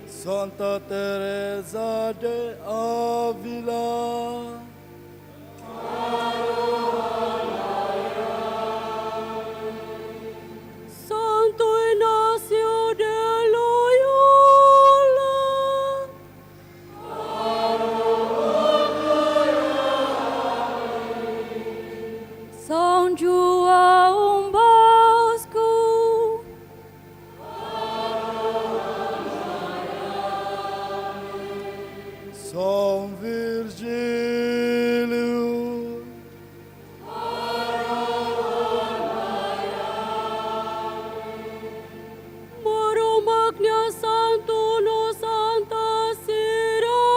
Santa Teresa de Ávila, Santo Inácio de Loyola, São João Bosco, São Virgílio, Moro Magna Santo no Santa Sirato,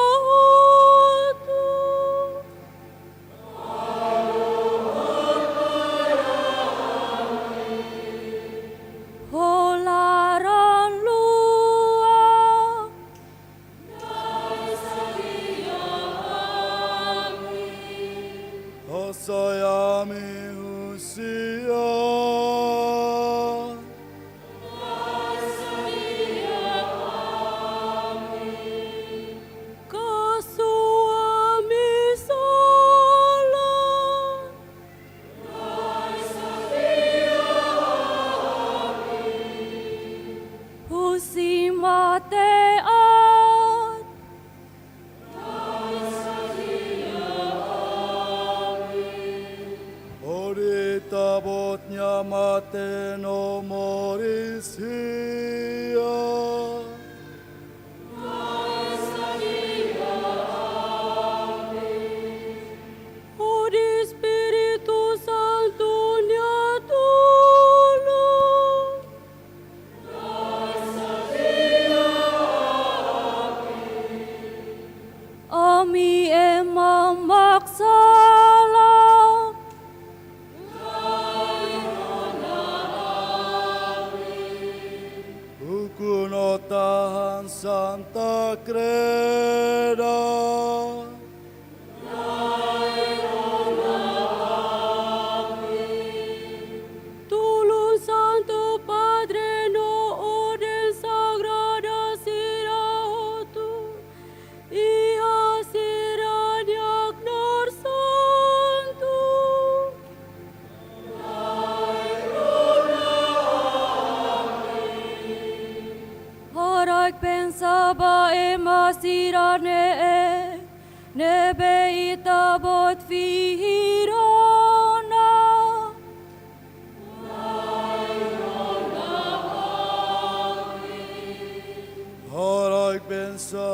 Holaran Lua, Hosayami Husia, Kasuami Sala, Husimateat, Orita Botnya Mateno Morisia, Odi Espírito Santo Nyatulo, Ami Emam Maksala, Hukunotahan Santa Creda, Tulung Santo Padre no Orden Sagrada Sirahotu, Ia Siranya Agnar Santo, Harak pensaba emasirane nebe itabot fihirona, Horai pensa,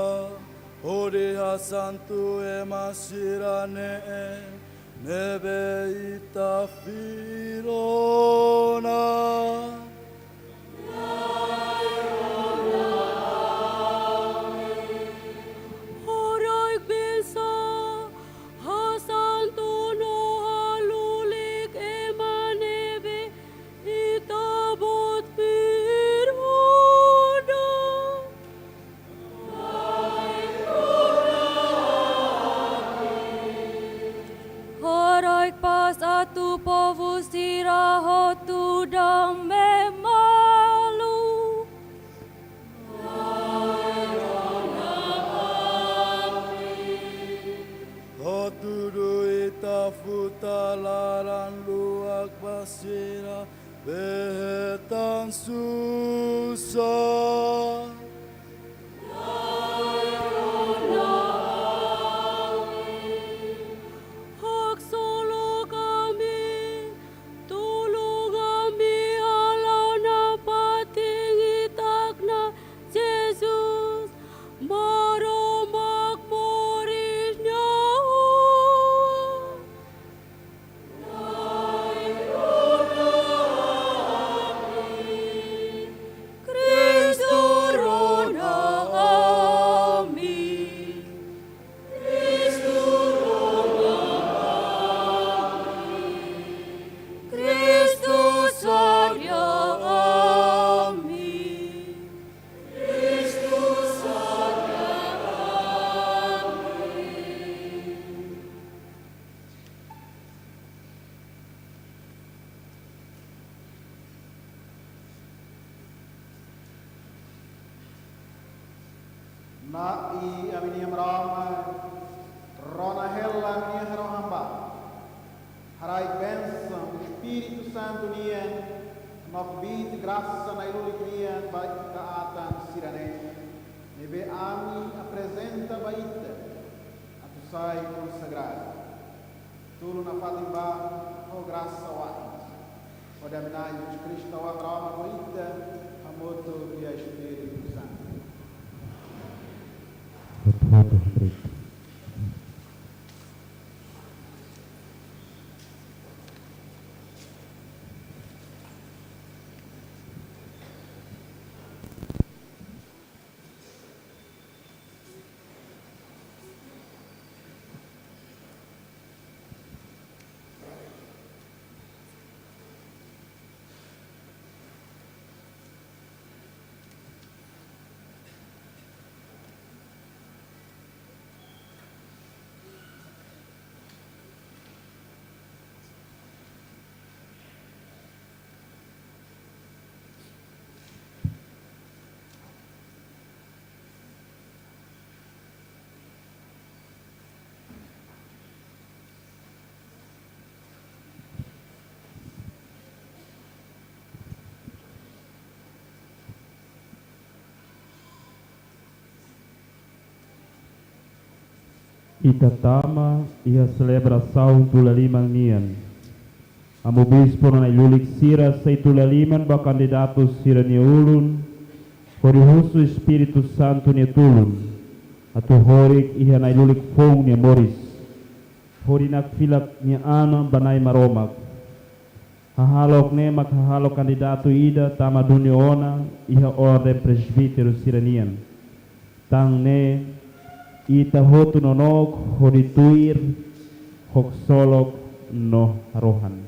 Odiha Santu Emasirane, Nebe Itafirona. Horak bisa ha santo no halulik emanebe itabot firona. Horak pas atu povus tirahotu dame malu, alaran luak basira behetan susah. Hak solo kami, tulung kami halau na pating itak na Jesus, maromak moris nyawa. Kristo rona amin. Kristus Arya amin. Kristus Arya amin. Na i amini amrama rona hella amini hamba. Harai bênção do Espírito Santo nia, nok bit graça na ilulik nia baik taatan sirane. Nebe ami apresenta baita, atusai consagrado. Tulo na fatimba o graça wa. Pada menai de Cristo wa rama baita, amoto via Espírito Santo. Itatama ia celebração tulaliman nian. Amo bispo na ilulik sira sei tulaliman ba kandidatos sira ni ulun. Hori husu Espírito Santo ni tulun. Atu horik iha na ilulik fong ni Moris. Hori nak filak ni ana banai maromak. Hahalok ne mak hahalok kandidato ida tama dunia ona iha orde presbítero siranian. Tang ne ita hotu nonok hodituir hok solok no rohan.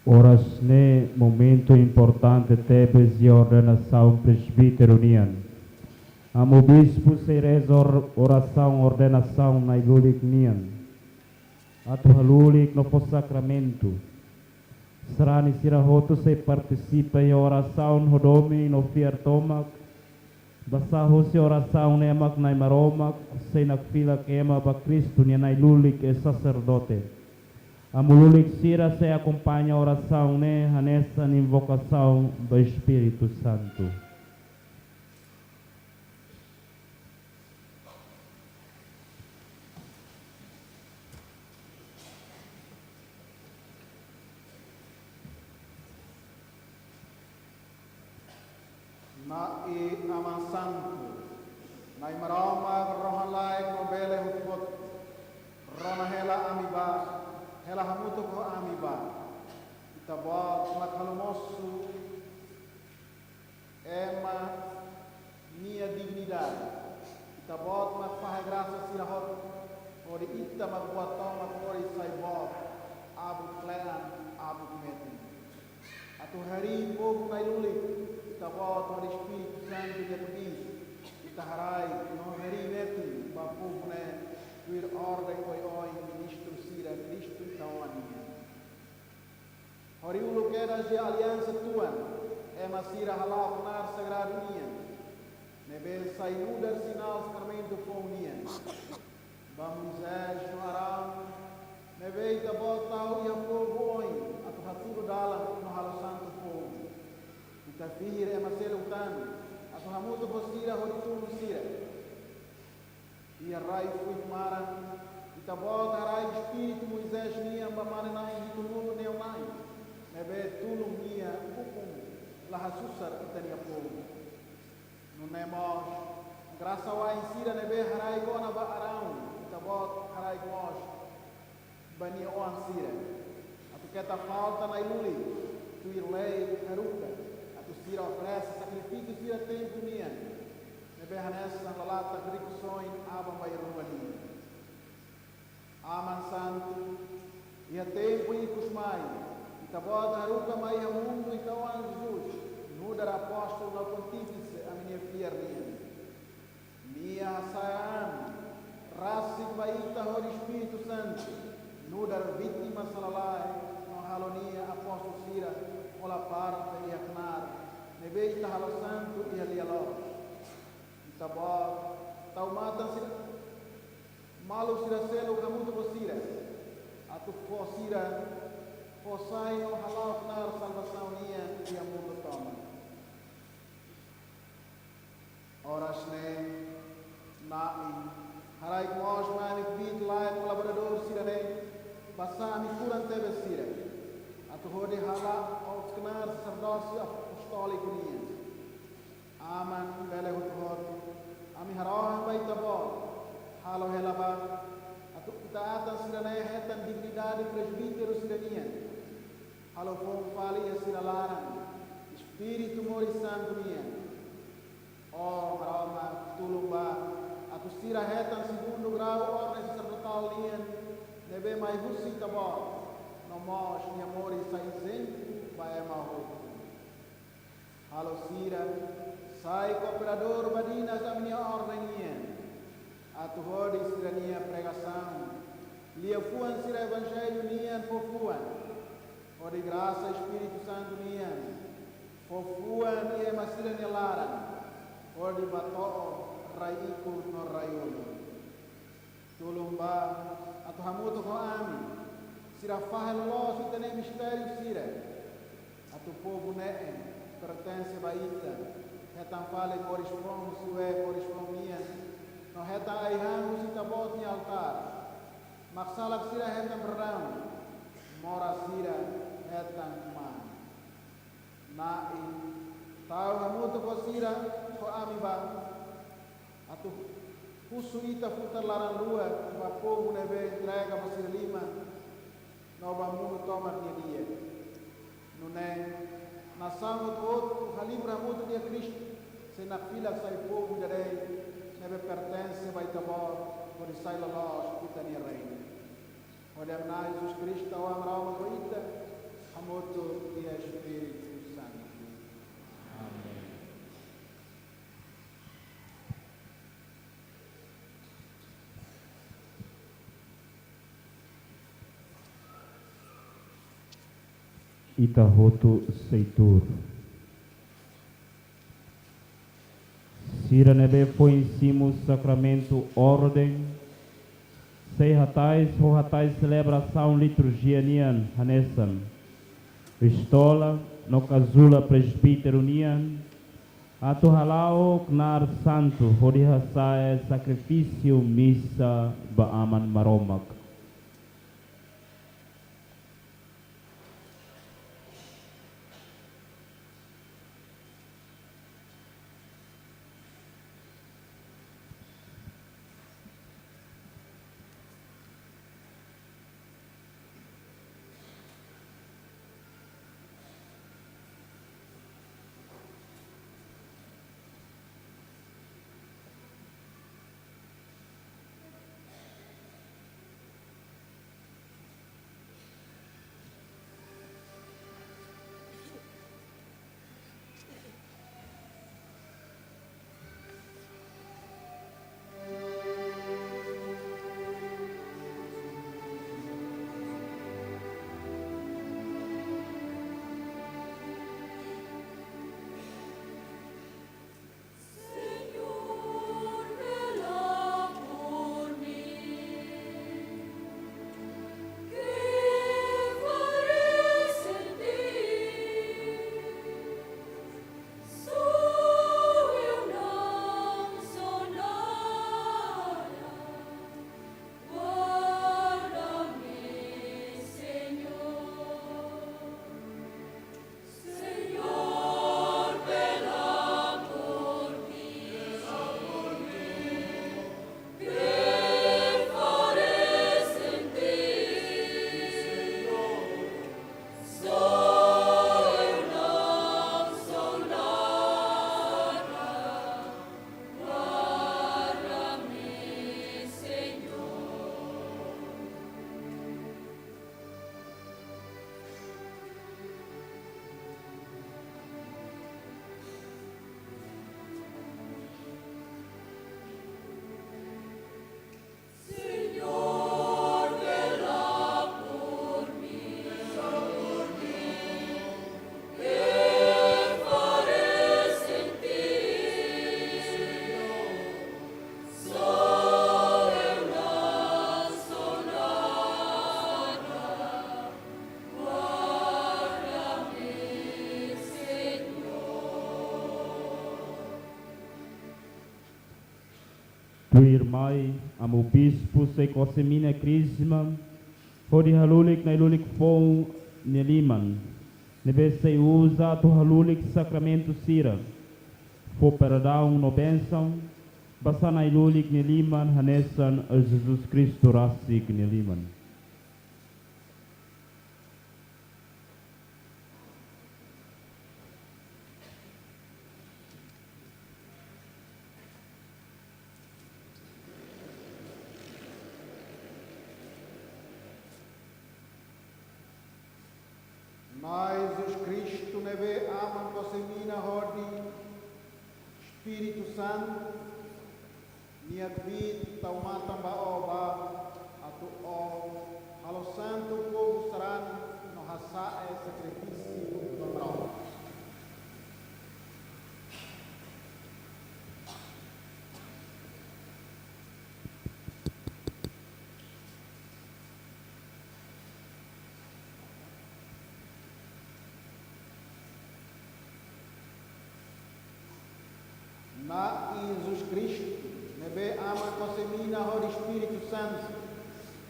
Horas ne momento importante tebes de ordenação presbiteriana. Amo bispo se reza oração ordenação na ilulik nian. Atu halulik no pos sacramento. Serani sirahoto se participa em oração hodomi no fiar tomak. Basaho se oração nemak na maromak se nakfila kema ba Cristo ni na ilulik e sacerdote. Amululik sira se acompanha a oração né, nessa invocação do Espírito Santo. Na e aman santo, na imaroma rohalai nobele hukot, rona hela amiba, hela hamuto ko amiba, itabot makhalumosu, ema minha dignidade, itabot makfahe graça sirahot, ori ita magbuatom makori saibot, abu klean, abu metin. Atu hari povo na ilulik, itabot ori Espírito Santo de Deus, itaharai, no hari metin, bapu ne, tuir ordem oi ministro sira Cristo itawania. Ori ulu quedas de aliança tua, ema sira halal nar sagrado nian, nebe sainudar sinal sacramento unian. Bamuzés no Arão, nebe itabot tau ia povo oi, atu haturo dalam no halo santo povo. Itafir ema selutan, atu hamuto posira horitulu sira. Ia rai fui maran, itabot harai espírito Moisés nia bamane nai hitulu neu nai. Nebe tulum nia hukum lahasusar itania povo. No nemos, graça wa insira nebe harai gona ba arão, itabot harai mos bani oan sira. Atu keta falta na iluli, tu irlei haruka, atu sira oferece sacrifício sira tempo nia. Nebe hanessa lalata grikusoin abam bayrubani. Aman santo, ia tempo e kusmai, itabot haruka mai mundo e kawan Jesus, nudar apóstolo na pontífice a minha fiernia. Mia hasayam, rasik baita hor Espírito Santo, nudar vítima salalai, no halonia apóstolo sira, ola parte e aknar, nebeita halo santo e alialos. Itabot, tau matan sira, malu sira selo kamuto posira, atu posira, posai no halal aknar salvação nia e amor toma. Horas ne, nai, harai mos mani bit lai colaborador sirane, basami kuran tebe sira. Atu hode hala oknar sacerdócio apostólico nia. Aman bele hutor, ami harohan bai tabor, halo helaba, atu kita atas sirane hetan dignidade presbítero sirania. Halo fom fali siralarang, Espírito mori santo nia. Oh, Roma, tulumba, atu sira hetan segundo grau ordem sacerdotal nian, nebe mai husi tabor, no mos ni amori saizento, vai mahu. Halo sira, sai cooperador badina sa minha ordem nian, atu hodi sira nia pregação, lia fuan sira evangelho nian fofuan, hodi graça Espírito Santo nian, fofuan e masira nelaran, odi bato raiku no rayulu. Tulumba atu hamuto ko ami. Sira fahel lo sitene mistério sira. Atu povo ne pertence baita. Hetan fale correspond sue correspondia. No hetan aihangu sitabot ni altar. Maksalak sira hetan berang. Mora sira hetan man. Nai tau hamuto ko sira ko ami ba atu husu ita futar laran lua ba povo nebe entrega pasir lima no ba mundo toma ni dia no ne na sango todo halibra mundo dia Cristo se na fila sai povo dere nebe pertence vai tabor por sai la los kita ni reino olha na Jesus Cristo o amra o ita Hamoto e Espírito Santo. Itahoto Seitur. Sira nebe foi em cima o sacramento ordem. Sei hatais ho hatais celebração liturgia nian hanesan. Pistola no casula presbítero nian. Atu halao knar santo hori hasae sacrifício missa baaman maromak. Tu irmai, amo bispo se kosemina krisma, hodi halulik na ilulik fong neliman, nebe se usa tu halulik sacramento sira, fo perdão no benção, basa na ilulik neliman hanesan a Jesus Cristo rasik neliman. Mas Jesus Cristo neve aman kosemina hodi Espírito Santo niagvit taumatang baoba atu o halo santo povo sarani no hasae sacrifício do brau. Na Jesus Cristo, nebe ama kosemina hori Espírito Santo,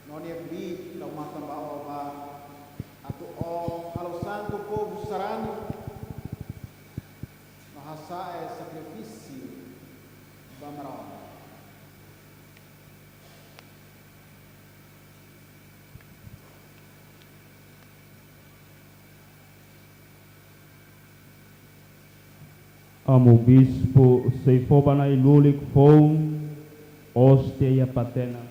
non niagvit taumatang baoba atu o halo santo povo sarani no hasae sacrifício do brau. Amo bispo se foba na ilulik fong ostia e a patena.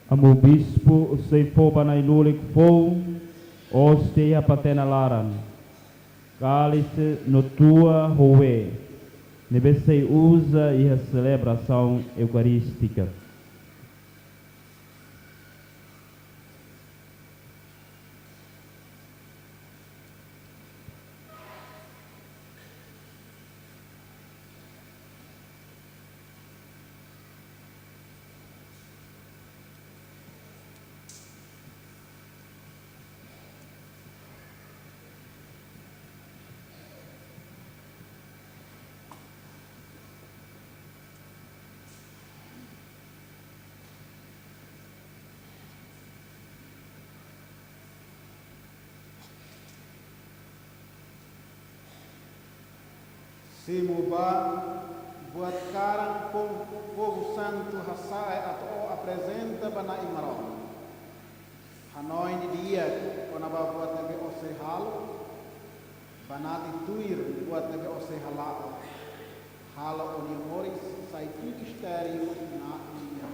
Amo bispo sei foba na ilulik fou, ostia patena laran. Cálice no tua roe, nebesei usa e a celebração eucarística. Simuba buat karang povo santo hasai atau apresenta bana imaron. Hanoi ni dia kona buat nebe ose halo banati tuir buat nebe ose halal halo oni moris sai tuisteri na ia.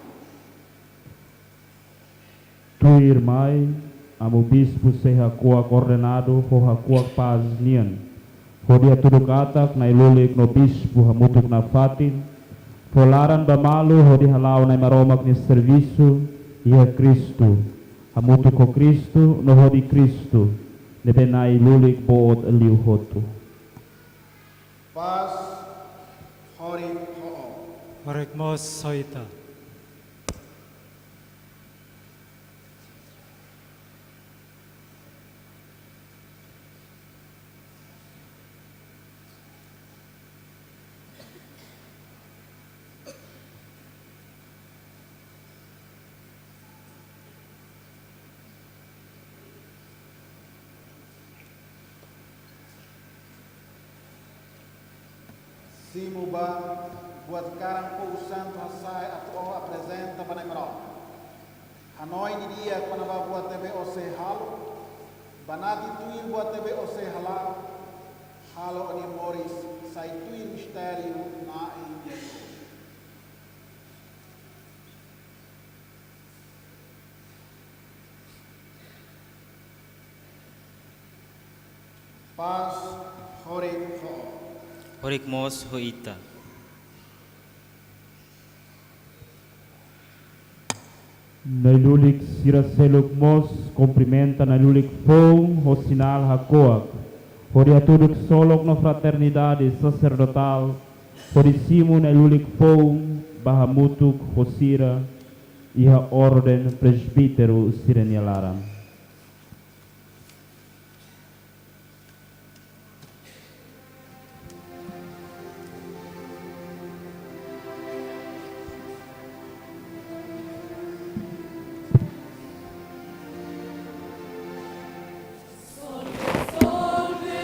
Tuir mai amo bispo sei hakua coordenado ho hakua paz nian. Hodia tuduk atak na ilulik no bispo hamutuk na fatin, folaran bamalu hodi halau na maromak ni serviço ia Cristo, hamutuk ko Cristo no hodi Cristo, nebe na ilulik boot aliu hotu. Pas horik ho'o. Horik mos soita. Simuba buat karang povo santo hasai atau apresenta bana imaron. Hanoi ni dia kona buat tebe ose halo banati tuir buat tebe ose halal halo oni moris sai tuir mistério na ia. Pas horik ho'o. Horik mos hoita. Na ilulik siraseluk mos cumprimenta na ilulik fou o sinal hakoak. Hodia tuduk solok no fraternidade sacerdotal. Hodisimu na ilulik fou bahamutuk hosira iha orden presbítero sirenialaram. Salve,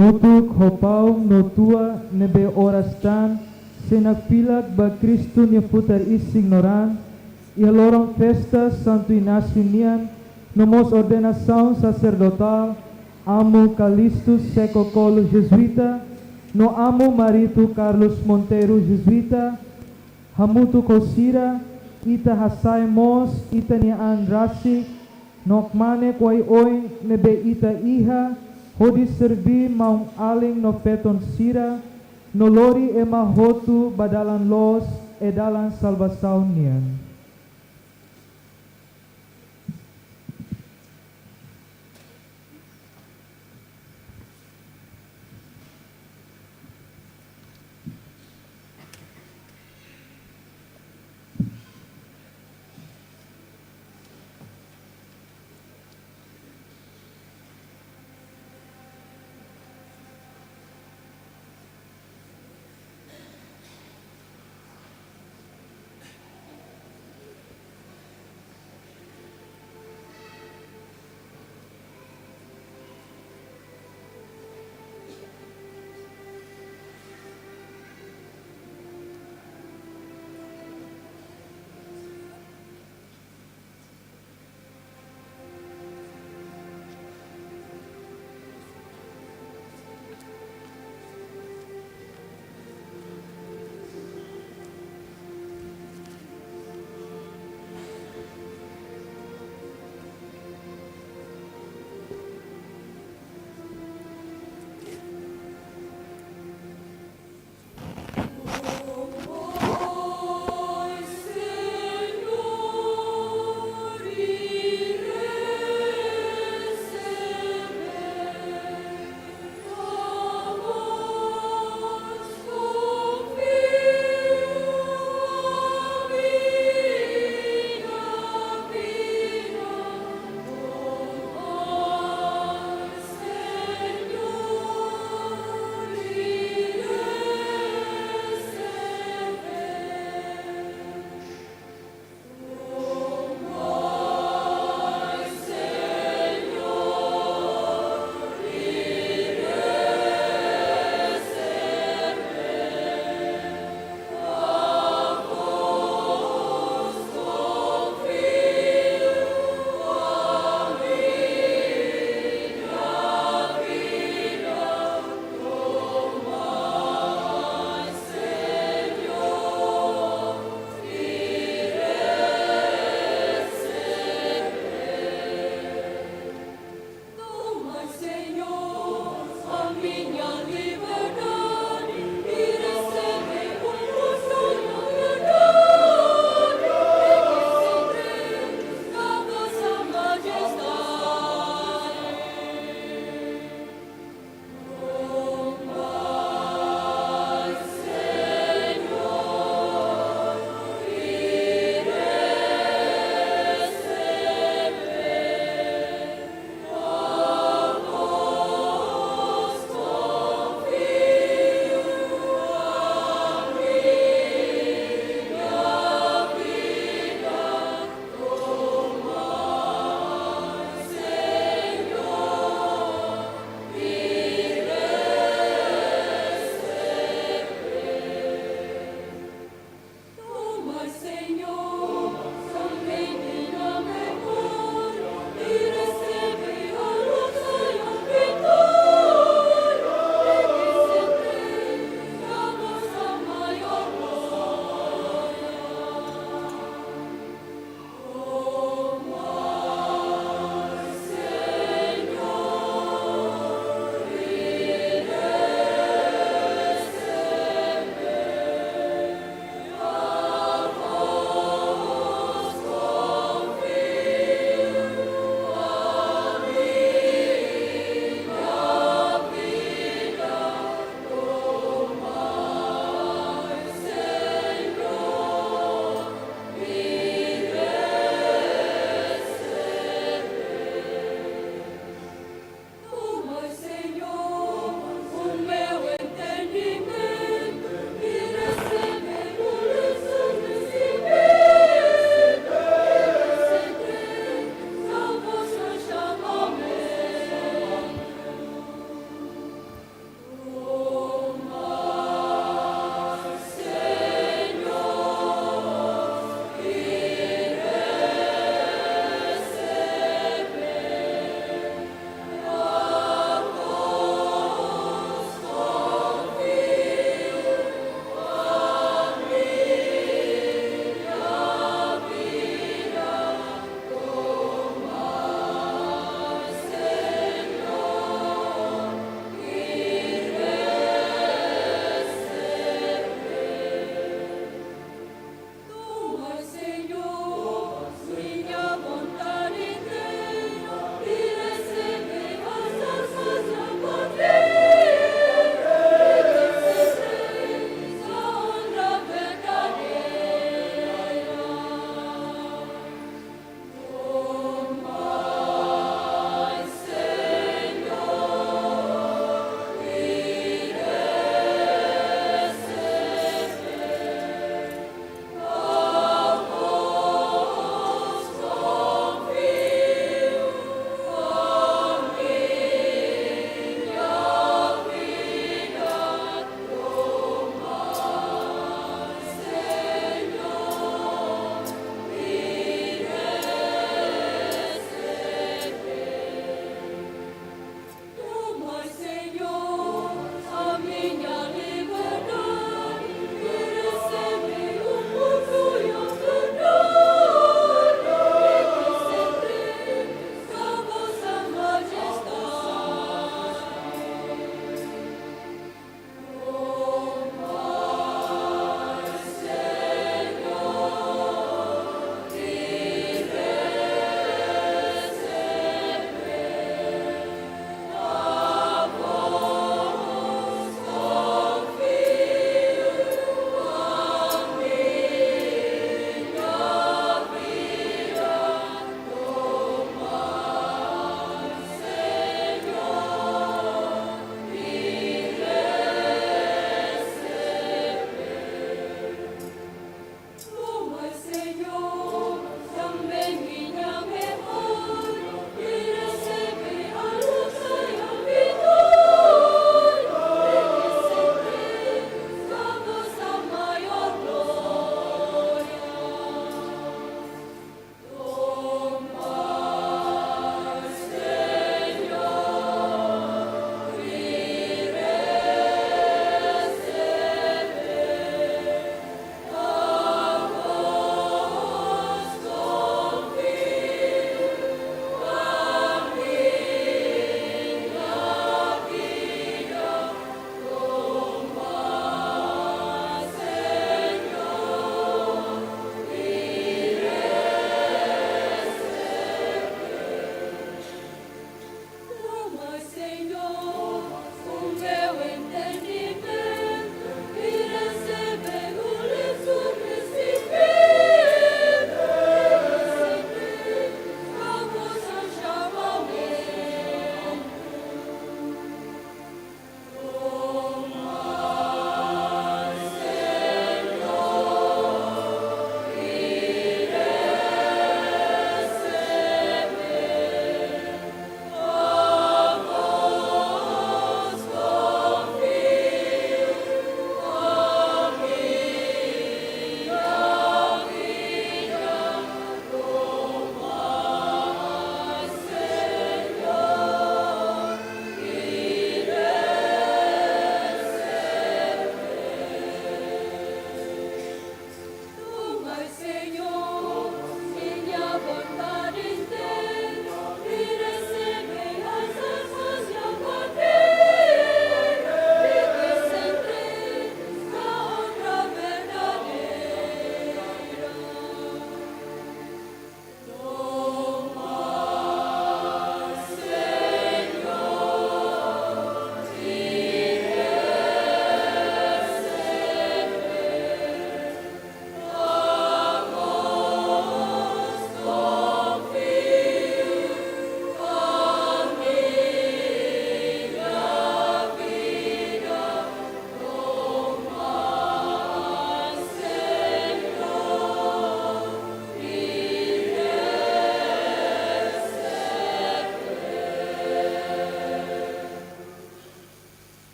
Hanutuk hopau no tua nebe orastan senak pilat ba Kristo nia putar ignoran e lorong festa Santo Inácio Nian nomos ordenação sacerdotal amo Calixto Seco Colo Jesuíta no amo Marito Carlos Monteiro Jesuíta hamutu kosira ita hasai mos ita nia andrasik nokmane kwai oi nebe ita iha hodi servi maung aling no feton sira no lori e mahotu badalan los e dalan salvação nian.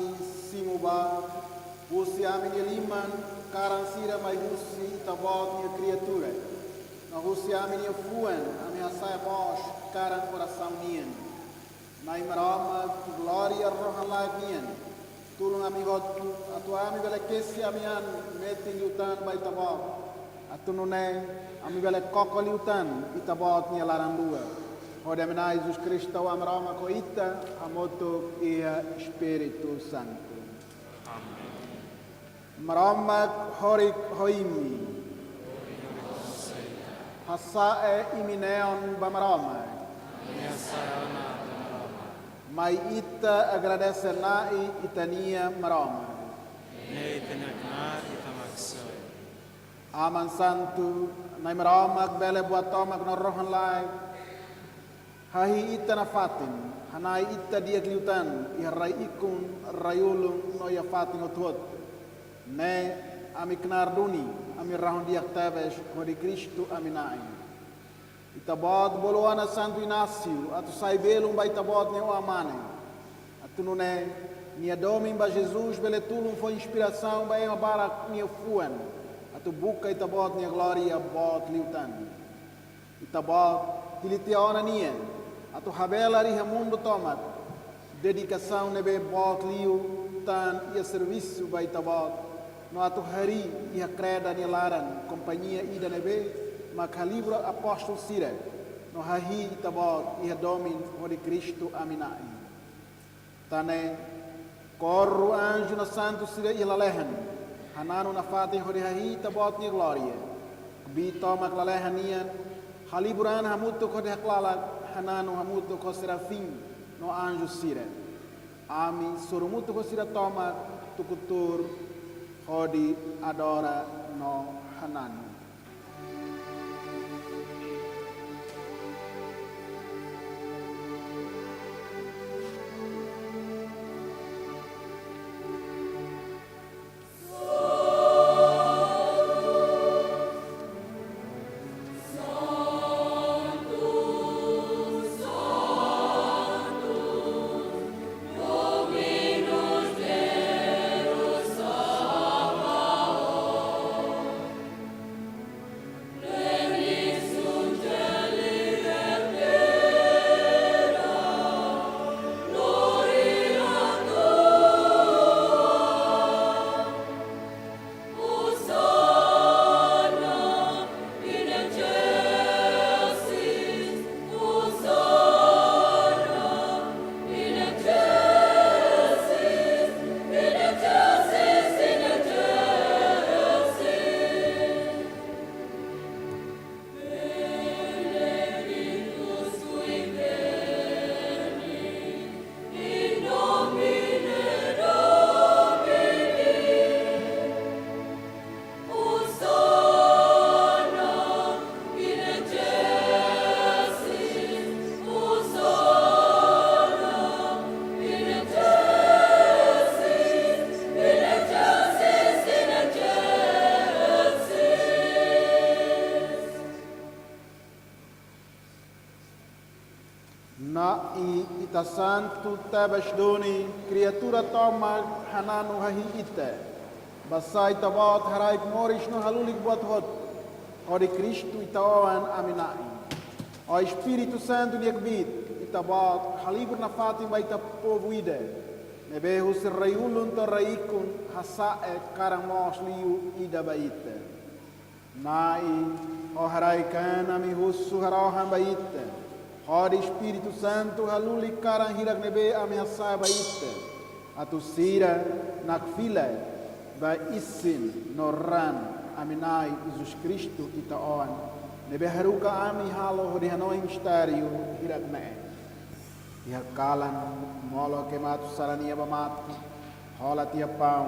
ami simuba, usi ami liman, karan sira mai usi tabot minha criatura. Na usi ami nia fuen, ami asai mos, karan coração nien. Na imarama, glória rohan laik nien. Tulung ami gotu, atu ami bele kesi ami an, metin liutan bai tabot. Atu nune, ami bele koko liutan, itabot nia larang lua. Ode menai Jesus Cristo amrama coita, amoto ia Espírito Santo. Marama horik hoimi. Hasae imineon bamarama. Mai ita agradece nai itania marama. Aman santo, nai marama bele buat tomak no rohan lai. Hahi ita na fatin, hanai ita dia kliutan, iharai ikun rayulung no ya fatin otuot. Ne ami knar duni, ami rahon diak teves, hodi Kristu aminai. Ita bod boloana Santo Inácio, atu sai belum ba ita bod neo amane. Atu nune, nia domin ba Jesus beletulum foi inspiração ba ema bara nia fuen. Atu buka ita bod nia gloria bod liutan. Ita bod tilitiaona nia. Atu habela riha mundo tomat, dedicação nebe bot liu tan ia serviço vai tabot, no atu hari ia creda ni laran, companhia ida nebe, macalibra apóstolo sire, no hahi tabot ia domin hori Cristo aminai. Tane corro anjo no santo sire ia lalehan, hanano na fate hori hahi tabot ni gloria, bi tomak lalehan nian, haliburan hamutu hori haklala. Hanano hamuto ko serafim no anjo sire. Ami surumuto ko sira toma tukutur hodi adora no hanano. Ita santo tabas doni, criatura toma hanano hahi ite. Basai tabot haraik morish no halulik buat hot. Ori Cristo itaoan aminai. O Espírito Santo niakbit, itabot halibur na fatim ba ita povo ide. Nebehu sirrayulun to raikun hasae karang mos liu ida ba ite. Nai o haraikan ami husu haraohan ba ite. Ora Espírito Santo haluli karang hirak nebe ameaçai ba ite. Atu sira nakfila ba isin no ran aminai Jesus Cristo itaoan. Nebe haruka ami halo hodi hanoi mistério hirak me. Iha kalan molo ke matu sarania ba matu. Hola tia pão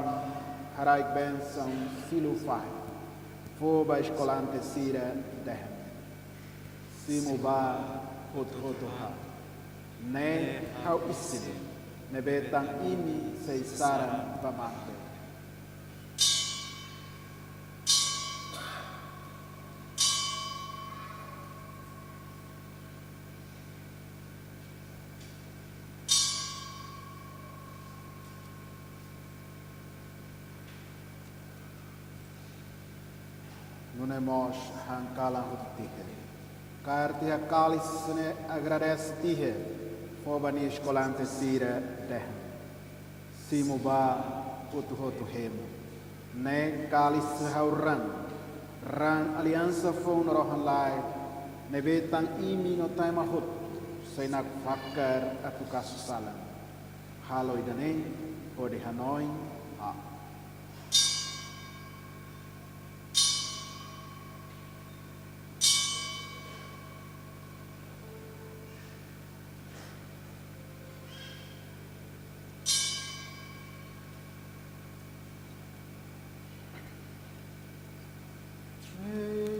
haraik benção silufai. Foba escolante sira dehem. Simuba Hotoha, ne hau isin, ne betang imi seisara pamate. Nune mos hankala hutihe. Kaartia kalis ne agradece tihe. Fobani escolante sira deh. Simu ba utu hotu hemu. Ne kalis hauran. Rang aliança phone rohan lai. Ne betang imi no taima hut. Sainak fakar atu kasusalan. Halo idane. Ode Hanoi.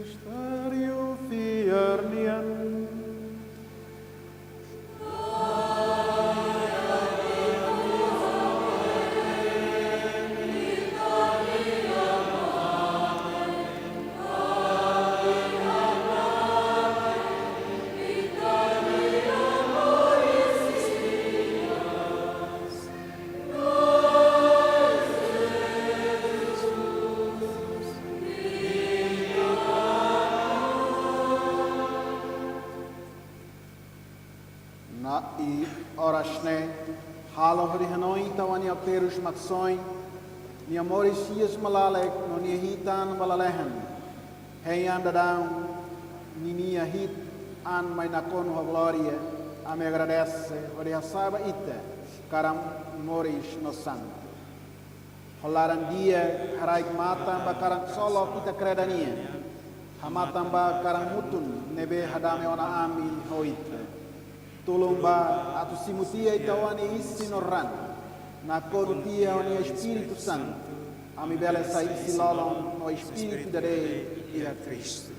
Estario fiernian. Na I orasne halo hari Hanoi tawani aperus matsoin ni amores sias malalek no ni hitan malalehen heyan dadang ni hit an mai nakon ho gloria ame agradece ori asaba ite karam moris no santo holaran dia haraik mata bakarang solo kita kredania hamatan ba karang mutun nebe hadame ona ami hoite Tolong ba atu simutia itawani isinoran na korutia oni Espírito Santo ami bela sai silolon no Espírito dare ia Cristo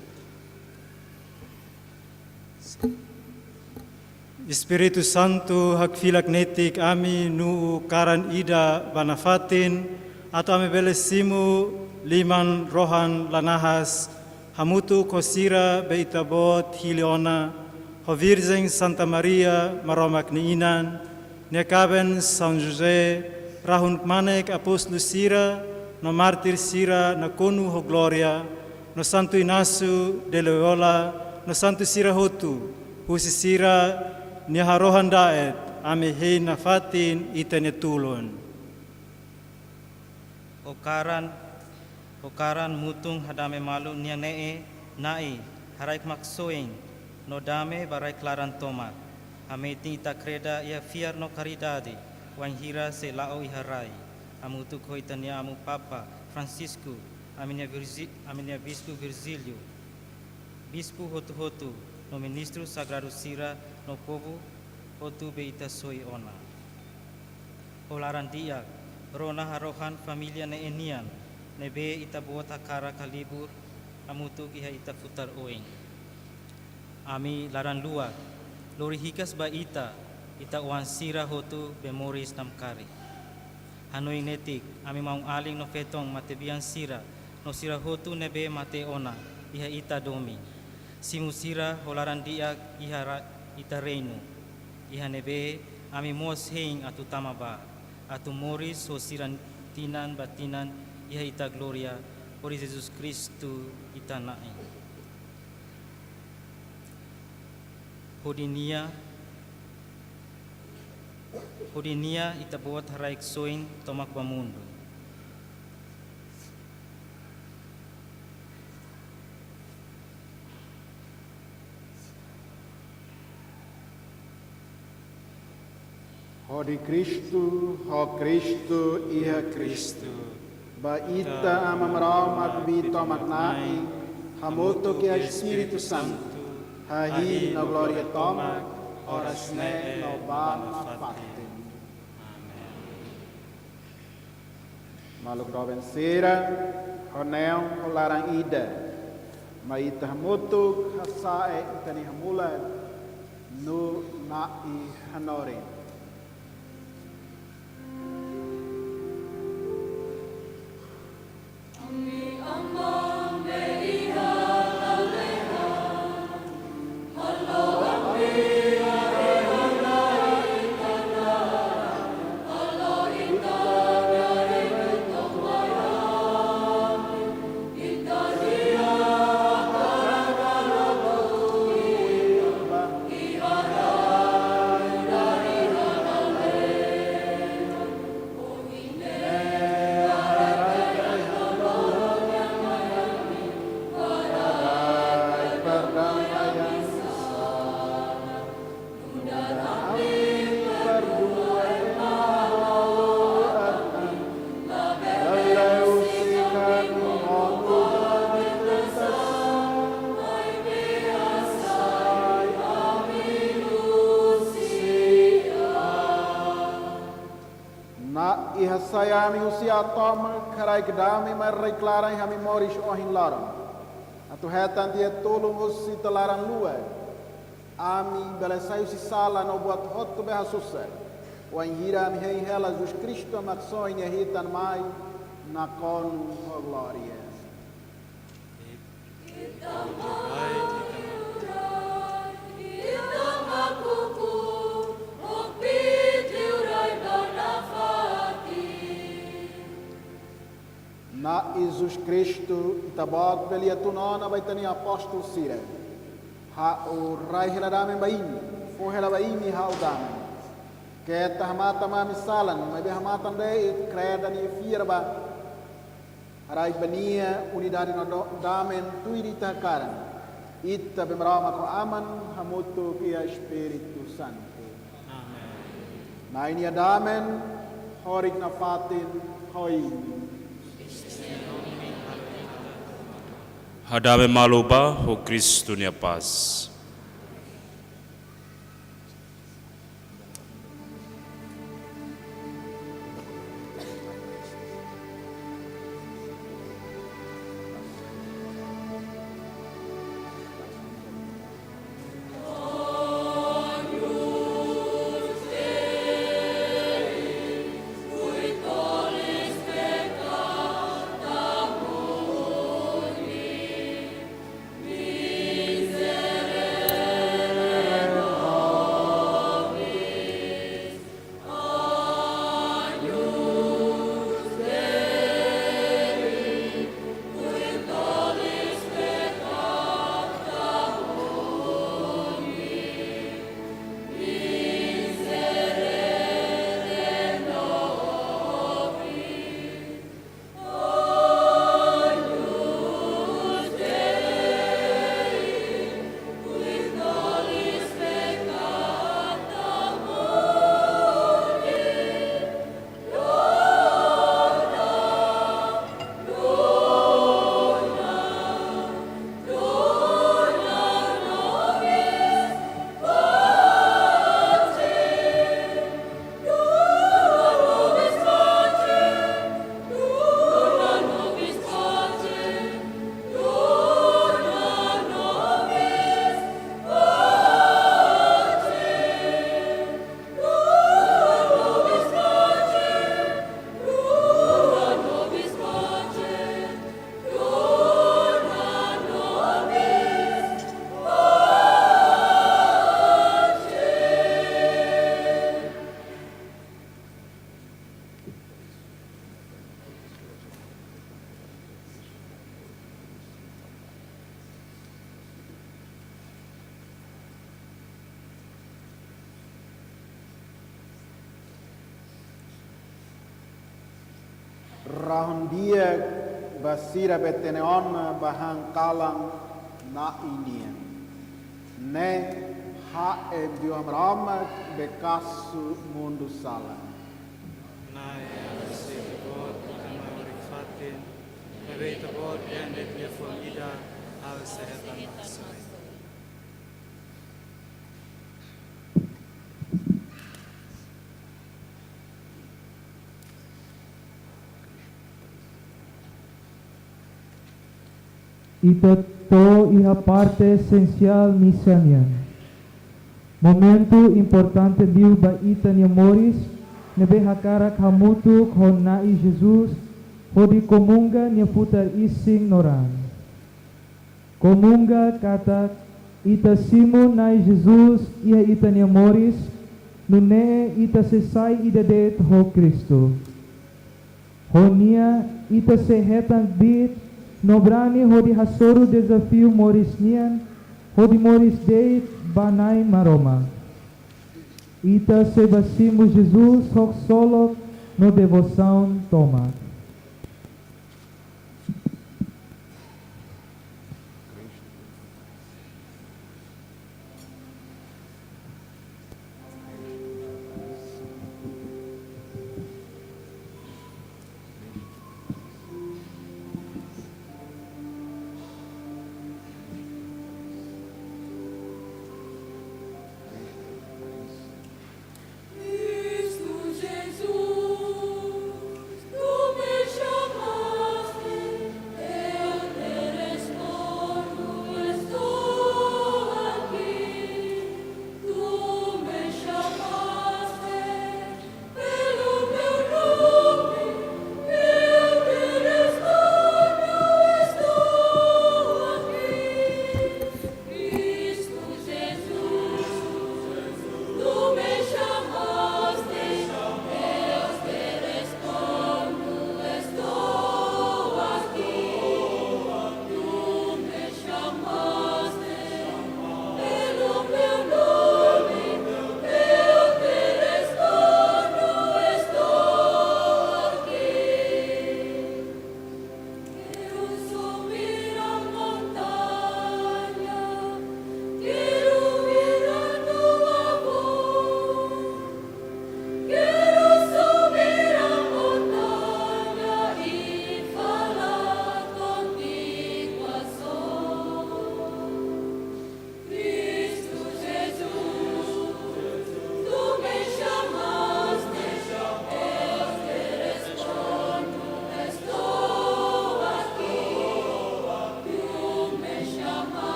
Espírito Santo hakfilak netik ami nu karan ida banafatin atau ami bela simu liman rohan lanahas hamutu kosira beitabot hiliona Ho Virgem Santa Maria, maromak ni inan, niakaben São José, rahun manek apostolo sira, no martir sira, na konu ho gloria, no Santo Inácio de Loyola, no Santo Sira Hotu, husi sira, ni harohan daet, ame hei na fatin itane tulon. Okaran mutung hadame malu nianee, nai, haraik maksoing, no dame barai klaran tomat. Hameting ita kreda ia fiar no caridade. Wanhira se lao iharai. Amutu koitania amu papa Francisco. Aminia bispo Virgílio. Bispo hotu no ministro sagrado sira no povo hotu beita soi ona. Olaran dia rona harohan familia ne enian. Nebe ita buat hakara kalibur. Amutu kiha ita futar oing. Ami laran luar, lori hikas ba ita uan sira hotu bemoris namkari. Hanoi netik, ami maung aling no fetong matebian sira, no sira hotu nebe mate ona, iha ita domi. Simu sira holaran dia iha ita reinu. Iha nebe ami mos hein atu tamaba, atu moris ho siran tinan batinan iha ita gloria, por Jesus Cristo ita nae. Hodinia ita buat haraik soin tomak bamundo. Hodi Cristo, ho Cristo, iha Cristo. Ba ita amamramak bi tomak nai, hamoto que Espírito Santo. Hahi na gloria toma, oras ne no bana fatin. Maluk roben sira, honeon holarang ida. Maita hamutuk hasae itani hamula, nu nai hanore. Italia saya ami usia toma karai kedami marai klarai hami moris ohin larang. Atu hetan dia tolong usi telaran luai. Ami belesai usi sala no buat hotu beha susai. Wan hira ami hei hela Jesus Cristo maksoin hitan mai na konu o gloria. Na Jesus Cristo itabot belia tunona baitani apostol sire. Ha o rai hela dame baimi, fo hela baimi ha o dame. Keta hamata mami salan, mas hamata dei creda ni firba. Rai bania unidade no damen tuirita karan. Ita bemrama ko aman hamutu kia Espiritu Santo. Amen. Na ini damen horik na fatin hoini. Hadame maluba ho Kristo nia paz. Rahon dia basira beteneon bahang kalang na inia. Ne ha e biom rama bekasu mundu salah. Na ya se god kama orik fatin. Bebe to god endet mir von ida al sehetan masai. Ito to iha parte esencial misanian. Momento importante diu ba ita ni Moris nebe hakarak hamutu kon nai Jesus hodi komunga ni putar ising noran. Komunga kata ita simu nai Jesus iha ita ni Moris nune ita sesai idadet ho Kristo. Honia ita sehetan bit nobrani hodi hasoru desafio Moris nian hodi Moris deit banai maroma. Ita sebasimu Jesus hok solo no devoção toma. Cristo Jesus,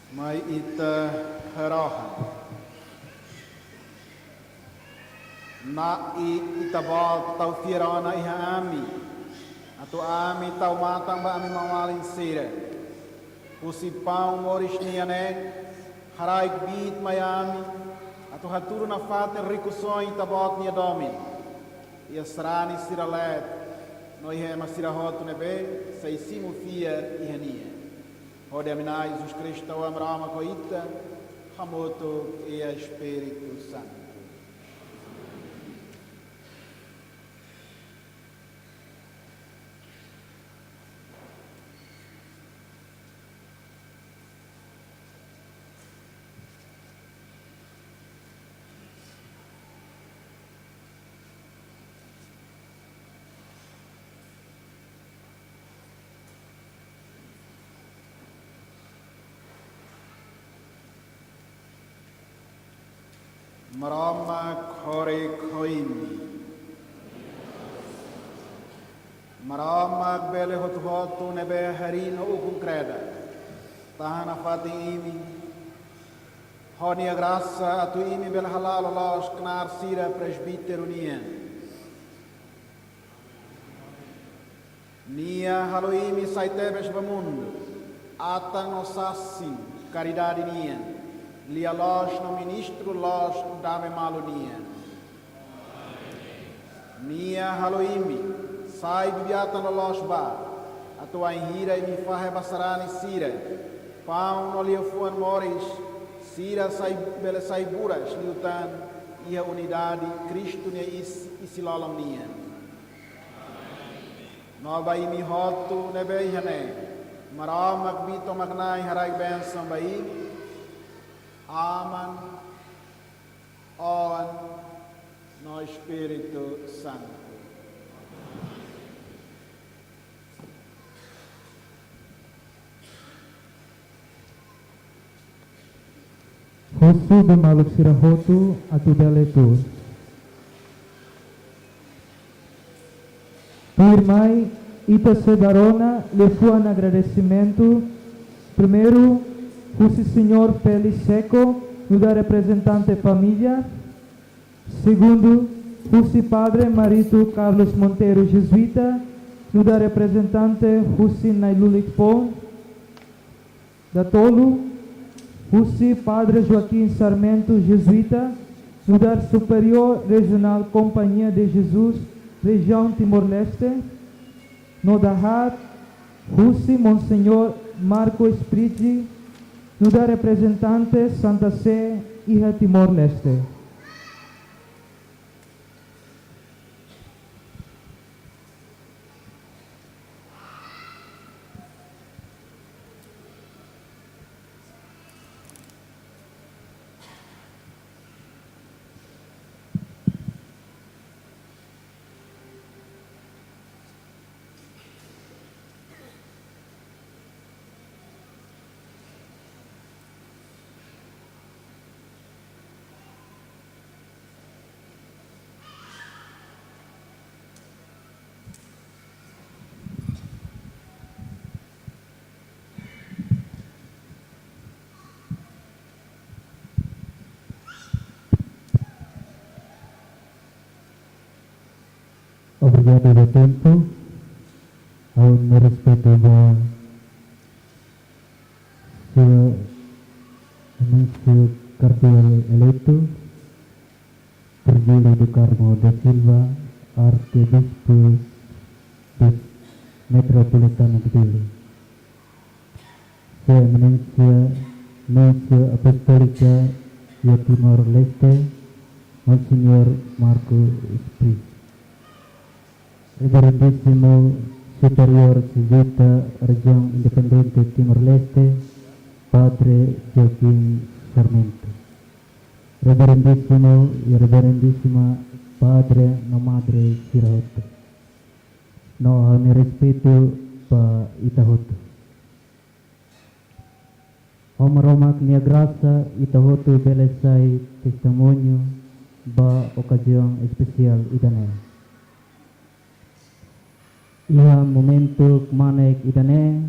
Mai ita herahan. Na ita bal tau firana iha ami. Atau ami tau matang ba ami mawalin sire. Pusi pau moris niane. Haraik bit mayami. Atau haturu na faten rikusoi ita bal nia domin. Ia serani siralet. No iha ema sirahotu nebe. Seisimu fier iha nia. Ode aminai Jesus Cristo o amrama coita, hamoto e Espírito Santo. Marama kore koimi. Marama bele hotu nebe harino ukun creda. Tahana fati imi. Honi a graça atu imi bele halal los knar sira presbítero nia. Nia halo imi saitebes bamundo. Atang osassin caridade nia. Lia los no ministro los dame malunia. Nia haloimi, sai bibiata no los ba, atua hira e mi fahe basarani sira, pão no lio fuan moris, sira sai bele sai buras, liutan, ia unidade, Cristo nia isilalam nia. Nova imi hotu nebe ihane, maramak bito magnai harai benção bai, Aman, on, no Espírito Santo. Hosu bemaluk sirahotu atu beletu. Irmãe, ita sedarona le fuan agradecimento. Primeiro, o senhor Félix Seco, da representante família. Segundo, o padre Marito Carlos Monteiro Jesuíta, da representante Husi Nailulik Po. Da Tolo, o padre Joaquim Sarmento Jesuíta, da Superior Regional Companhia de Jesus, região Timor-Leste. No Dahat, o Monsenhor Marco Esprigi, da representante Santa Sé e Timor-Leste. Obrigado do tempo ao meu respeito ao seu anúncio cardeal eleito Virgílio do Carmo da Silva, arcebispo metropolitano de Dili. Sua eminência Nuncio Apostólica e Timor-Leste, Monsenhor Marco Esprigi. Reverendíssimo Superior Jesuita Região Independente Timor-Leste, Padre Joaquim Sarmento. Reverendíssimo e Reverendíssima Padre na Madre Sirahotu. No me respeito pa Itahotu. Romak minha graça Itahotu belesai testemunho ba ocasião especial idane. Ia momento manek idane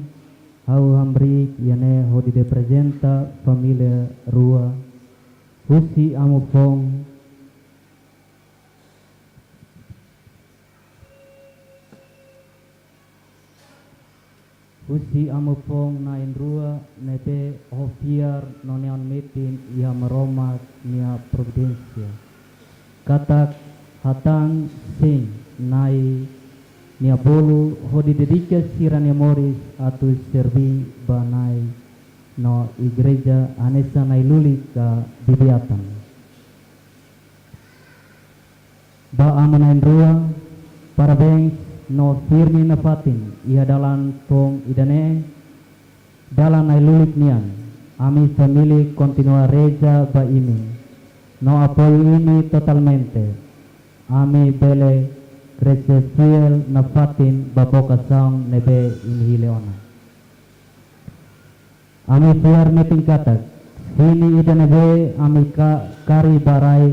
Hau hambrik iane hodi representa família rua. Husi amo fong. Husi amo fong nain rua nebe hofiar noneon metin ia meromat nia providencia. Katak hatan sing nai nia bolu hodi dedika sirania moris atu servi banai no igreja anesa nai lulika bibiatan. Ba amanain rua parabéns no firmi na fatin ia dalan tong idane dalan ay lulik nian ami family continua reza ba imi no apoyo imi totalmente ami bele crece fiel na fatin baboka sang nebe inhileona ami fiar meting katak sini idane be ami kari barai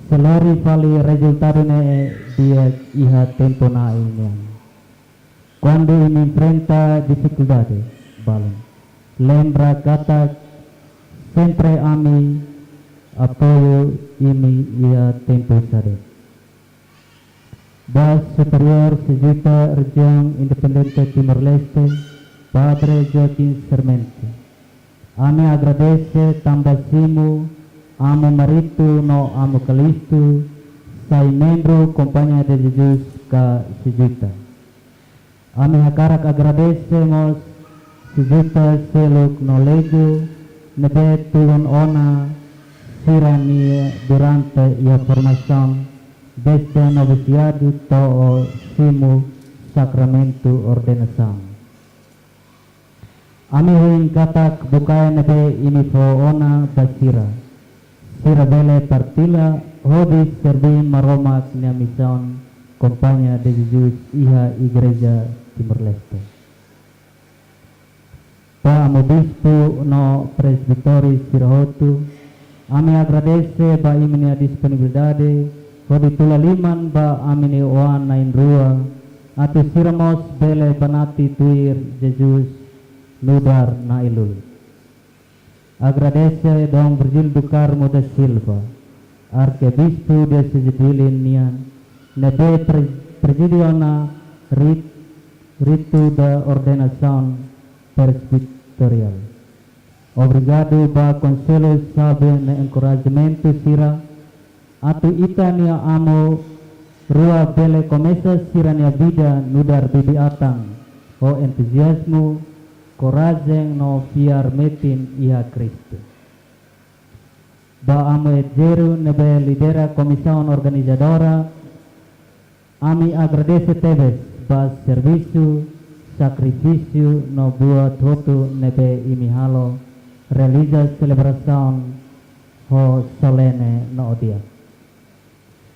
selori fali resultado ne dia iha tempo na ini. Cuando ini enfrenta dificuldades, balon. Lembra kata sempre ami apoyo ini iha tempo sade. Bas Superior Sejuta Região Independente Timor-Leste, Padre Joaquim Sermente. Ami agradece tambasimu amo maritu no amo Cristo, sai membro companhia de Jesus ka Sejuta. Ami hakarak agradecemos Sejuta seluk no lego nebe tulun ona sirania durante ia formação deste noviciado to o simu sacramento ordenação. Ami huing katak bukai nebe ini fo ona basira. Sira bele partila hodi servi maromak nia mison Compañía de Jesus iha Igreja Timor-Leste. Pa amo bispo no presbitori Sirahotu, ami agradece ba imenia disponibilidade hodi tulaliman ba amini oan nain rua atu siramos bele banati tuir Jesus nudar na ilul. Agradece Dom Virgílio Carmo da Silva, arcebispo de Sejidilin Nian, nebe presidiona ritu da ordenação presbiterial. Obrigado ba conselho sabe na encorajamento sira, atu ita nia amo rua bele começa sira nia vida nudar bibi atang, o entusiasmo coragem no fiar metin iha Cristo. Ba amo edzeru nebe lidera comissão organizadora, ami agradece tebes ba serviço, sacrifício no buat hotu nebe imihalo, realiza celebração ho solene no dia.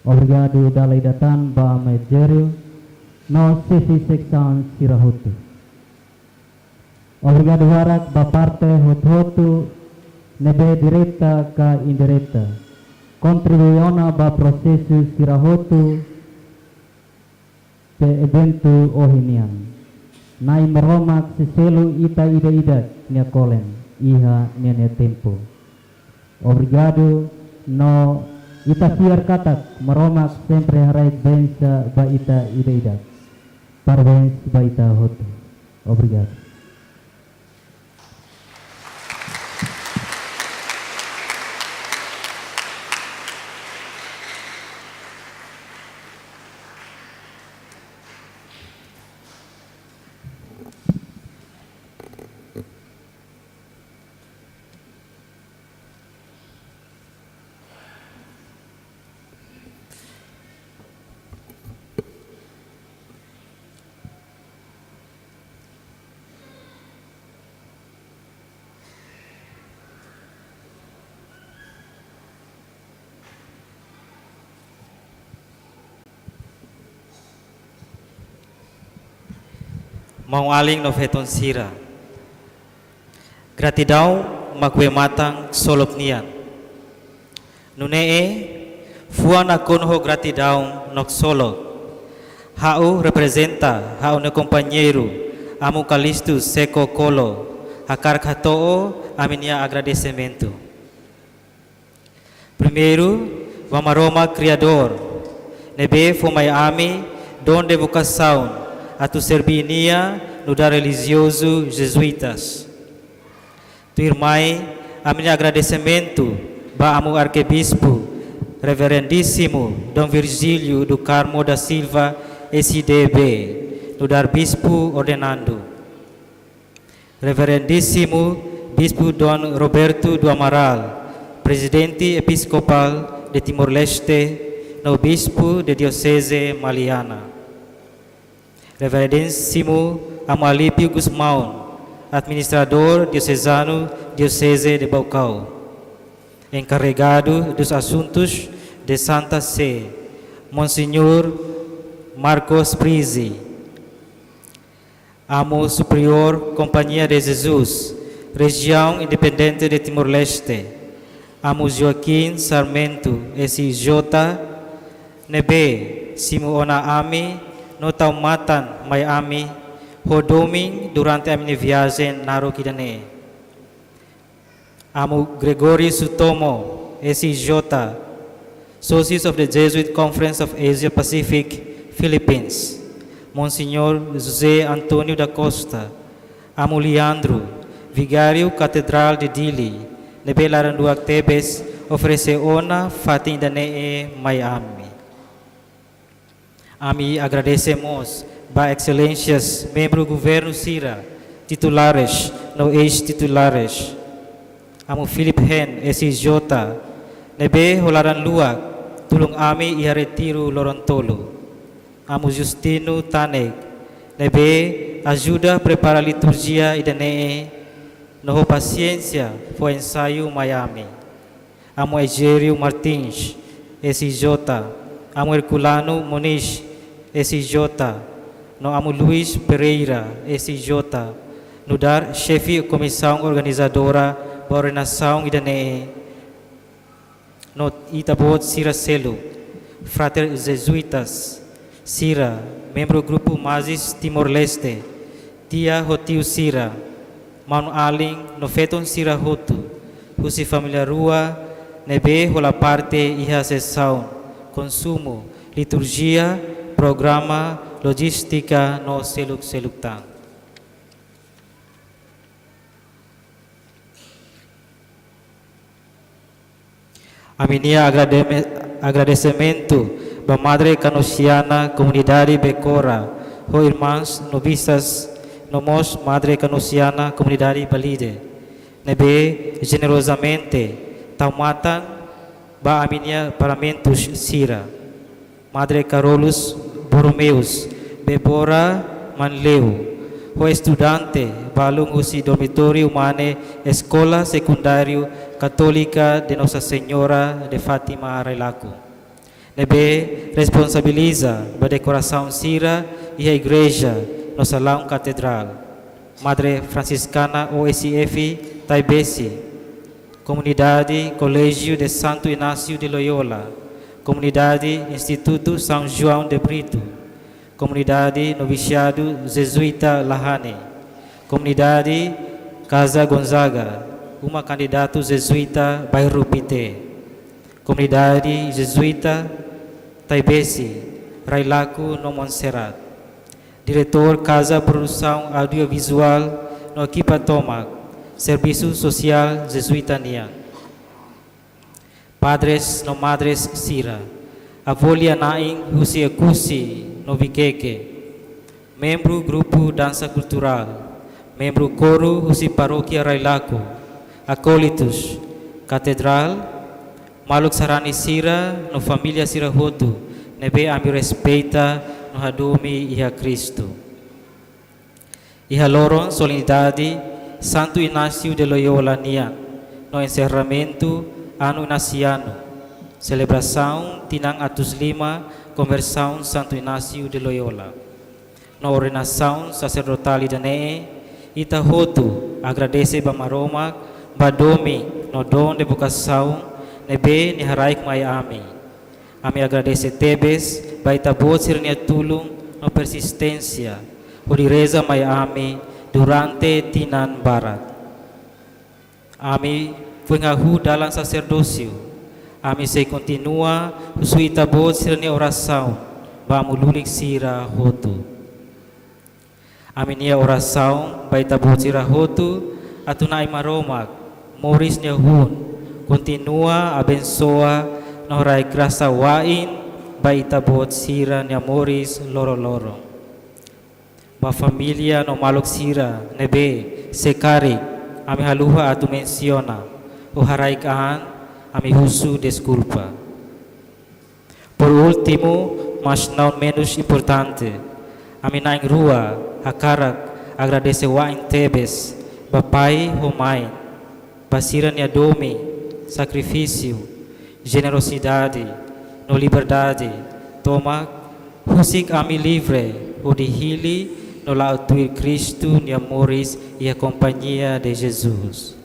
Obrigado dalai datan ba amo edzeru no sesi seksão Sirahotu. Obrigado warak ba parte hotu nebe direta ka indireta. Contribuiona ba processo Sirahotu pe evento ohinian. Nai meromak seselu ita ida nia kolen iha nia tempo. Obrigado no ita fiar katak meromak sempre harai bensa ba ita ida. Parabéns ba ita hotu. Obrigado. Mau aling no feton sira. Gratidão makwe matang solop nian. Nunee fuana konho gratidão nok solo. Hau representa hau ne companheiro Amo Calixto Seco Colo, Hakarkatoo, aminha agradecimento. Primeiro, vamos Roma Criador, nebe fomai ami, dom de vocação, a tu servinia no dar religioso jesuítas. Tu irmãe, aminha agradecimento, ba amo arcebispo, reverendíssimo Dom Virgílio do Carmo da Silva, SDB, no dar bispo ordenando. Reverendíssimo Bispo Dom Roberto do Amaral, Presidente Episcopal de Timor-Leste, no Bispo de Diocese Maliana. Reverendíssimo Amalípio Guzmão, Administrador Diocesano, Diocese de Baucau. Encarregado dos assuntos de Santa Sé, Monsenhor Marcos Prizzi. Amo Superior Companhia de Jesus, Região Independente de Timor-Leste. Amo Joaquim Sarmento, SJ, Nebe, Simuona Ami, no taumatan mai ami, hodoming durante a minha viagem naro kidane. Amo Gregory Sutomo, SJ, Socios of the Jesuit Conference of Asia Pacific, Philippines. Monsenhor José Antônio da Costa. Amo Leandro, Vigário Catedral de Dili, Nebe Laranduak Tebes, oferece ona fatin dane mai ami. Ami agradecemos ba excelências, membro do governo Sira, titulares, no ex-titulares. Amo Philip Hen, SJ, nebe holaran luak, tulong ami iha retiro Lorontolo. Amo Justino Taneg, nebe ajuda prepara liturgia idane, no paciência foi ensaio Miami. Amo Egério Martins, SJ, amo Herculano Moniz, SJ, no amo Luiz Pereira, SJ, no dar chefe comissão organizadora da Ordenação idane, no Itabot Siracelo, Frater Jesuítas, Sira, membro do grupo Mazis Timor-Leste, Tia Hotiu Sira, Manu Aling, no Feton Sira Hotu, Husi Família Rua, nebe hola parte iha sessão, consumo, liturgia, programa, logística no seluk-seluktan. Aminia agradecimento ba Madre Canosiana, Comunidade Becora, ho irmãs noviças, nomos Madre Canosiana, Comunidade Balide, nebe generosamente taumatan ba aminia paramentos Sira, Madre Carolus Borromeus, Bebora Manleu, ho estudante balung usi dormitório humane Escola Secundário Católica de Nossa Senhora de Fátima Relaco. Nebe responsabiliza ba decoração Sira e a igreja no Salão Catedral. Madre Franciscana OSF Taibesi, Comunidade Colégio de Santo Inácio de Loyola, Comunidade Instituto São João de Brito, Comunidade Noviciado Jesuíta Lahane, Comunidade Casa Gonzaga, uma candidato jesuíta Bairro Pite, Comunidade Jesuíta Taibesi, Railaco no Montserrat, Diretor Casa Produção Audiovisual no Equipa Tomac, Serviço Social Jesuitania, Padres no Madres Sira, Avolia Naing Husi Akusi no Viqueque, Membro Grupo Dança Cultural, Membro Coro Husi Paróquia Railaco, Acólitos, Catedral, Maluk Sarani Sira no Família Sira Hotu, nebe ami respeita no hadumi iha Cristo. Iha loron solenidade Santo Inácio de Loyola Nia, no encerramento ano inaciano, celebração tinang atus 5, conversão Santo Inácio de Loyola. No ordenação sacerdotal idane, ita hotu agradece ba maroma, ba domi no dom de vocação, nebe ni haraik mai ami. Ami agradece tebes, ba itabot sirnia tulung no persistência, Reza mai ami durante tinan barat. Ami vengahu dalam sacerdócio. Ami se continua suita bot sirani oração. Vamos lulik sira hotu. Ami nia oração baita bot sira hotu atunai maromak. Moris nia hun. Continua abençoa no rai graça wain baita bot sira nia Moris loro-loro. Ba família no maluk sira nebe sekari ami haluha atu menciona o harai kaan ami husu desculpa. Por último, mas não menos importante, ami naing rua hakarak agradece wa in tebes bapai homai basira nia domi sacrifício generosidade no liberdade toma husik ami livre o dihili no lau tuir Cristo nia Moris e a companhia de Jesus.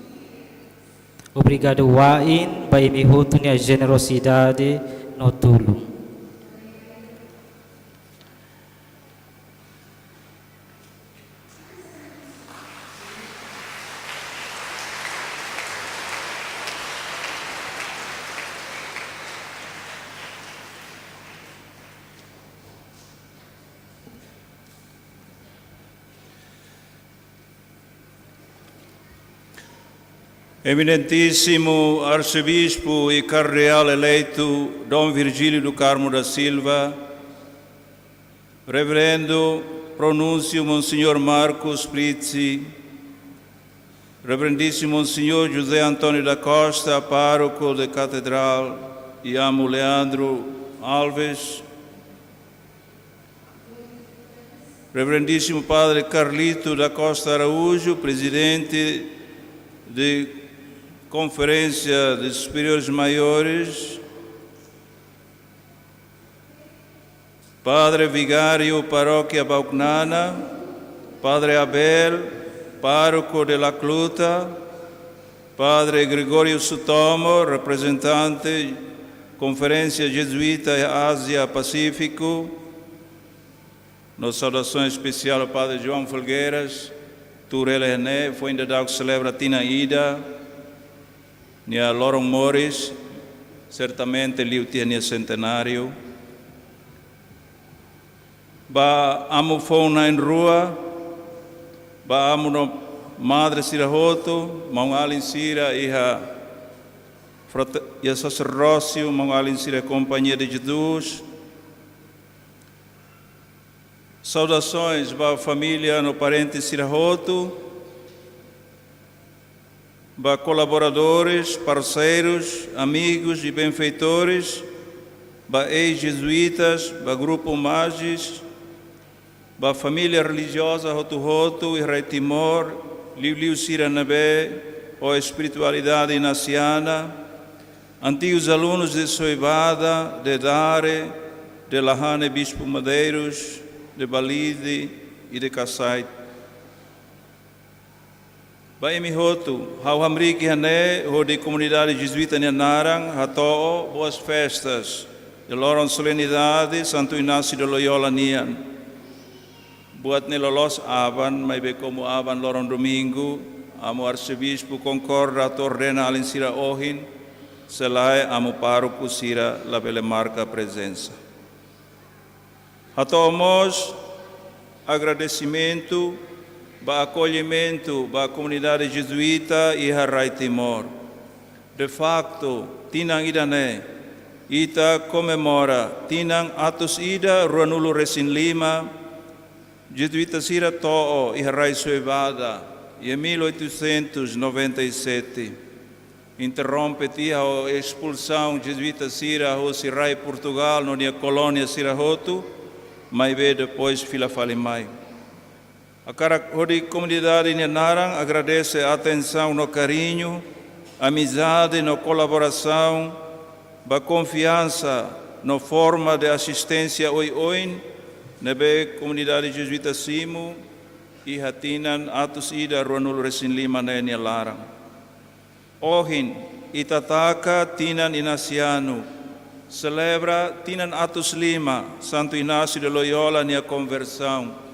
Obrigado wain by mi hotu nia generosidade no tulung. Eminentíssimo Arcebispo e Cardeal eleito Dom Virgílio do Carmo da Silva, Reverendo Pronúncio Monsenhor Marcos Prizzi, Reverendíssimo Monsenhor José Antônio da Costa, pároco da Catedral, e amo Leandro Alves, Reverendíssimo Padre Carlito da Costa Araújo, presidente de Conferência de Superiores Maiores, Padre Vigário, Paróquia Baucnana, Padre Abel, pároco de La Cluta, Padre Gregorio Sutomo, representante Conferência Jesuíta Ásia-Pacífico, nossa saudação especial ao Padre João Felgueiras, Turel René, foi ainda dado que celebra Tina Ida, nia Lorong Morris, certamente liu nia centenário. Ba amo fauna em rua, ba amo no Madre Sirahoto, mangalin sira iha ia sacerdócio, mangalin sira Companhia de Jesus. Saudações ba família no parente Sirahoto, ba colaboradores, parceiros, amigos e benfeitores, ba ex-jesuítas, ba grupo Magis, ba família religiosa Hotu e Rei Timor, Liu Siranabé, ou espiritualidade inaciana, antigos alunos de Soibada, de Dare, de Lahane Bispo Madeiros, de Balide e de Kassait. Ba emi hotu, hau hamriki hane, ho de comunidade jesuíta Narang, hatoo, boas festas, de loron solenidade, Santo Inácio de Loyola Nian. Buat nelolos avan, mai be como avan loron domingo, amo arcebispo concorda a ordena alin sira ohin, selai amo pároco sira la bele marca presença. Hatomos agradecimento, ba acolhimento, ba comunidade jesuíta e Harai Timor. De facto, tinang idane, ita comemora, tinang atus ida ruanulo resin lima, jesuíta sira to'o e Harai Soivada, e 1897. Interrompe tia a expulsão jesuíta sira ho Sirai Portugal, no nia colônia Sirahoto, mas ve depois fila falimai. A comunidade Narang agradece a atenção no carinho, amizade no colaboração, a confiança no forma de assistência oi nebe comunidade jesuíta Simo e hatinan atus ida ruanul resin lima nenia larang. Ohin itataka tinan inasiano celebra tinan atus lima Santo Inácio de Loyola nia conversão.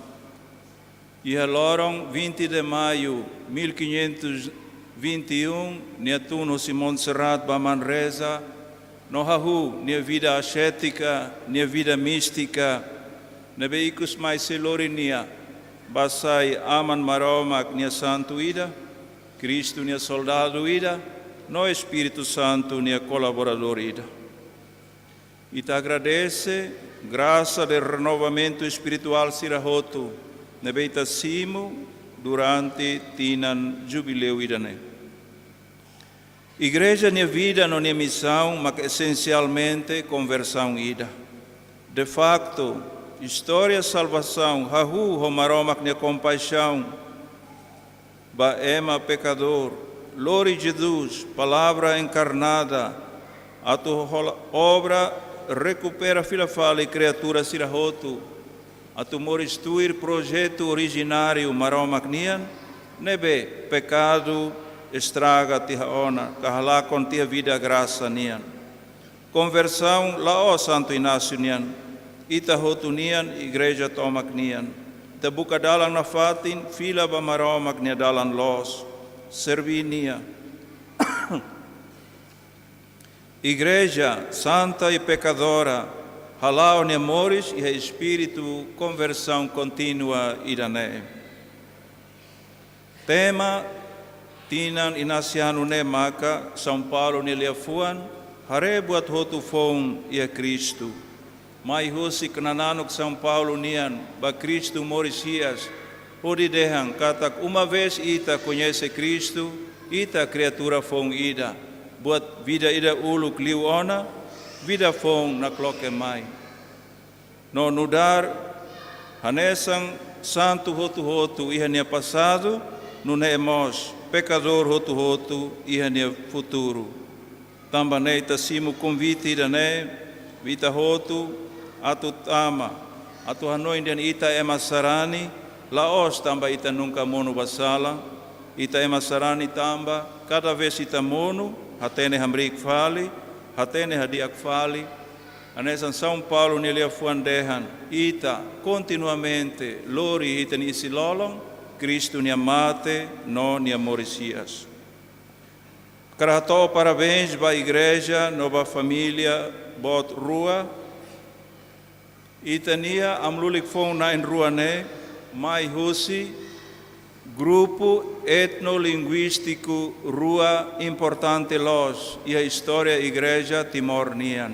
Ia lorong 20 de maio 1521, nia tuno si Montserrat ba Manresa, no hahu nia vida ascética, nia vida mística, nebe ikus mai selori nia, basai aman maromak nia santo ida, Cristo nia soldado ida, no Espírito Santo nia colaborador ida. E te agradece, graça do renovamento espiritual sirahoto, nebeita simo durante tinan jubileu idane. Igreja nia vida não nia missão, mas essencialmente conversão ida. De facto, história salvação, hahu homaromak nia compaixão, ba ema pecador, Lori Jesus, palavra encarnada, a tua obra recupera filafala e criatura sirahoto, a tu moristuir projeto originário maromagnian, nebe pecado estraga tihaona, kahala com tia vida graça nian. Conversão lao Santo Inácio nian, itahotu nian igreja tomagnian, tabuka dalang na fatin fila ba maromagnia dalang los, servinia. Igreja santa e pecadora, halau ne amores e espírito conversão contínua irane. Tema tinan inasiano ne maka São Paulo ne leafuan, hare buat hotu fong ia Cristo. Mai husi kenananuk São Paulo nian ba Cristo morisias, pode dehang katak uma vez ita conhece Cristo, ita criatura fong ida. Buat vida ida uluk liuona, vida fong na kloke mai. No nudar, hanesang santo hotu iha nia passado, no neemos, pecador hotu iha nia futuro. Tamba neita simu convite ida ne, vita hotu, atu tama, atu hanoi indian ita emasarani, laos tamba ita nunca mono basala, ita emasarani tamba, cada vez ita mono, hatene hamrik fali, hatene hadiak fali, anesan São Paulo nelia fuandehan, ita continuamente lori ita ni isilolong, Cristo ni amate, no ni amoricias. Karato parabéns ba igreja, nova família, bot rua, ita nia amlulik fong na in rua ne, mai husi, Grupo etnolinguístico Rua Importante Los e a História Igreja Timor-Nian.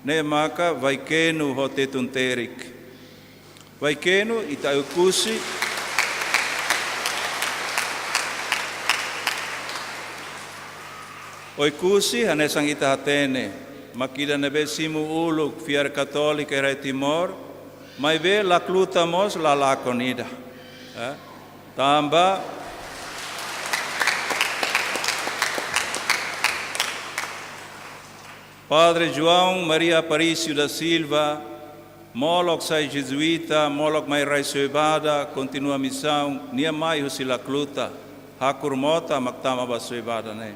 Ne maka vaikenu hotetunterik. Vaikenu itaukusi. Oikusi hanesang itahatene. Makida nebe simu uluk fiar Católica era Timor. Mai ve la clutamos la laconida. Tamba Padre João Maria Aparício da Silva, molok sai jesuíta, molok mai raisoibada, continua a missão, nia mai husila kluta, hakurmota maktama basoibada ne.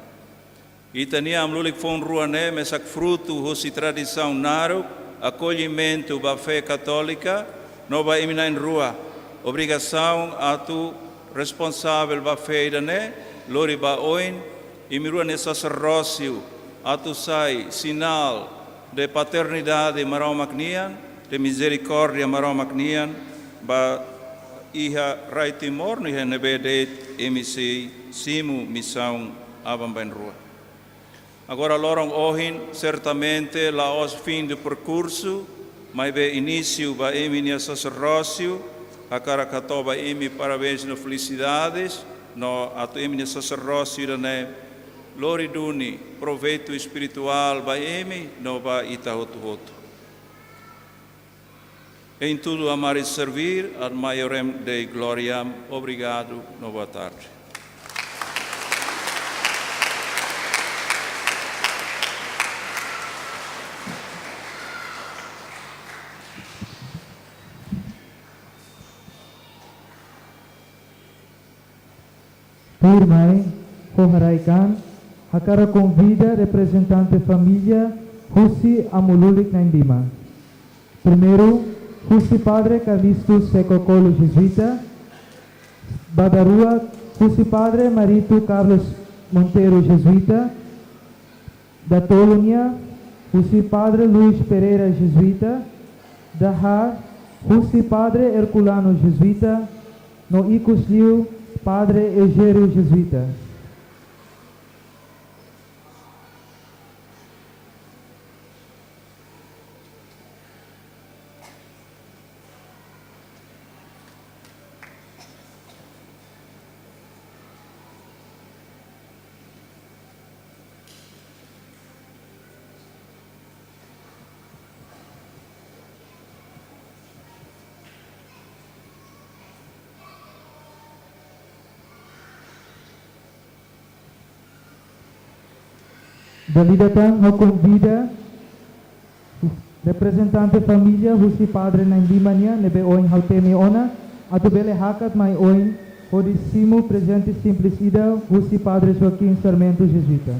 Ita nia amlulik fon rua ne, mesak fruto husi tradição naru, acolhimento ba fé católica, nova imina em rua, obrigação atu responsável ba feira ne, lori ba oin, imirua ne sacerdócio, atu sai sinal de paternidade maromagnian, de misericórdia maromagnian, ba iha rai Timor ni nebedet emisi simu missão abamben rua. Agora lorong ohin, certamente laos fim do percurso, mas be início ba eminia sacerdócio, a caracatoba emi parabéns no felicidades, no atu emi sacerdócio irane, lori duni, proveito espiritual ba emi, no ba ita hotu. Em tudo amar e servir, ad maiorem Dei gloriam, obrigado, no boa tarde. Firmai, Hoharaikan, Hakara convida representante família, Husi Amululik Naindima. Primeiro, Husi Padre Calixto Seco Colo Jesuíta, Badarua, Husi Padre Marito Carlos Monteiro Jesuíta. Da Tolunia, Husi Padre Luiz Pereira Jesuíta. Da Har, Husi Padre Herculano Jesuíta. No Icosliu, Padre Egério Jesuíta. Dali datang, eu convida representante família, Husi Padre na Indimania, nebe oin hautemi ona, atu bele hakat mai oin, hodissimo presente simples ida, Husi Padre Joaquim Sarmento Jesuíta.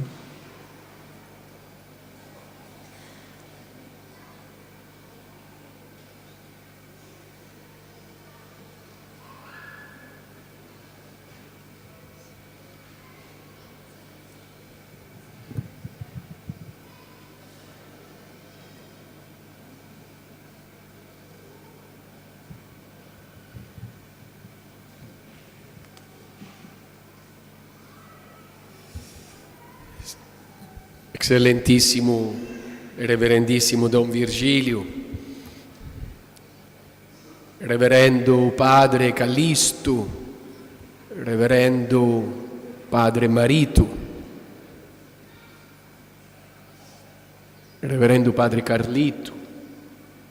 Excelentíssimo, reverendíssimo Dom Virgílio, reverendo Padre Calixto, reverendo Padre Marito, reverendo Padre Carlito,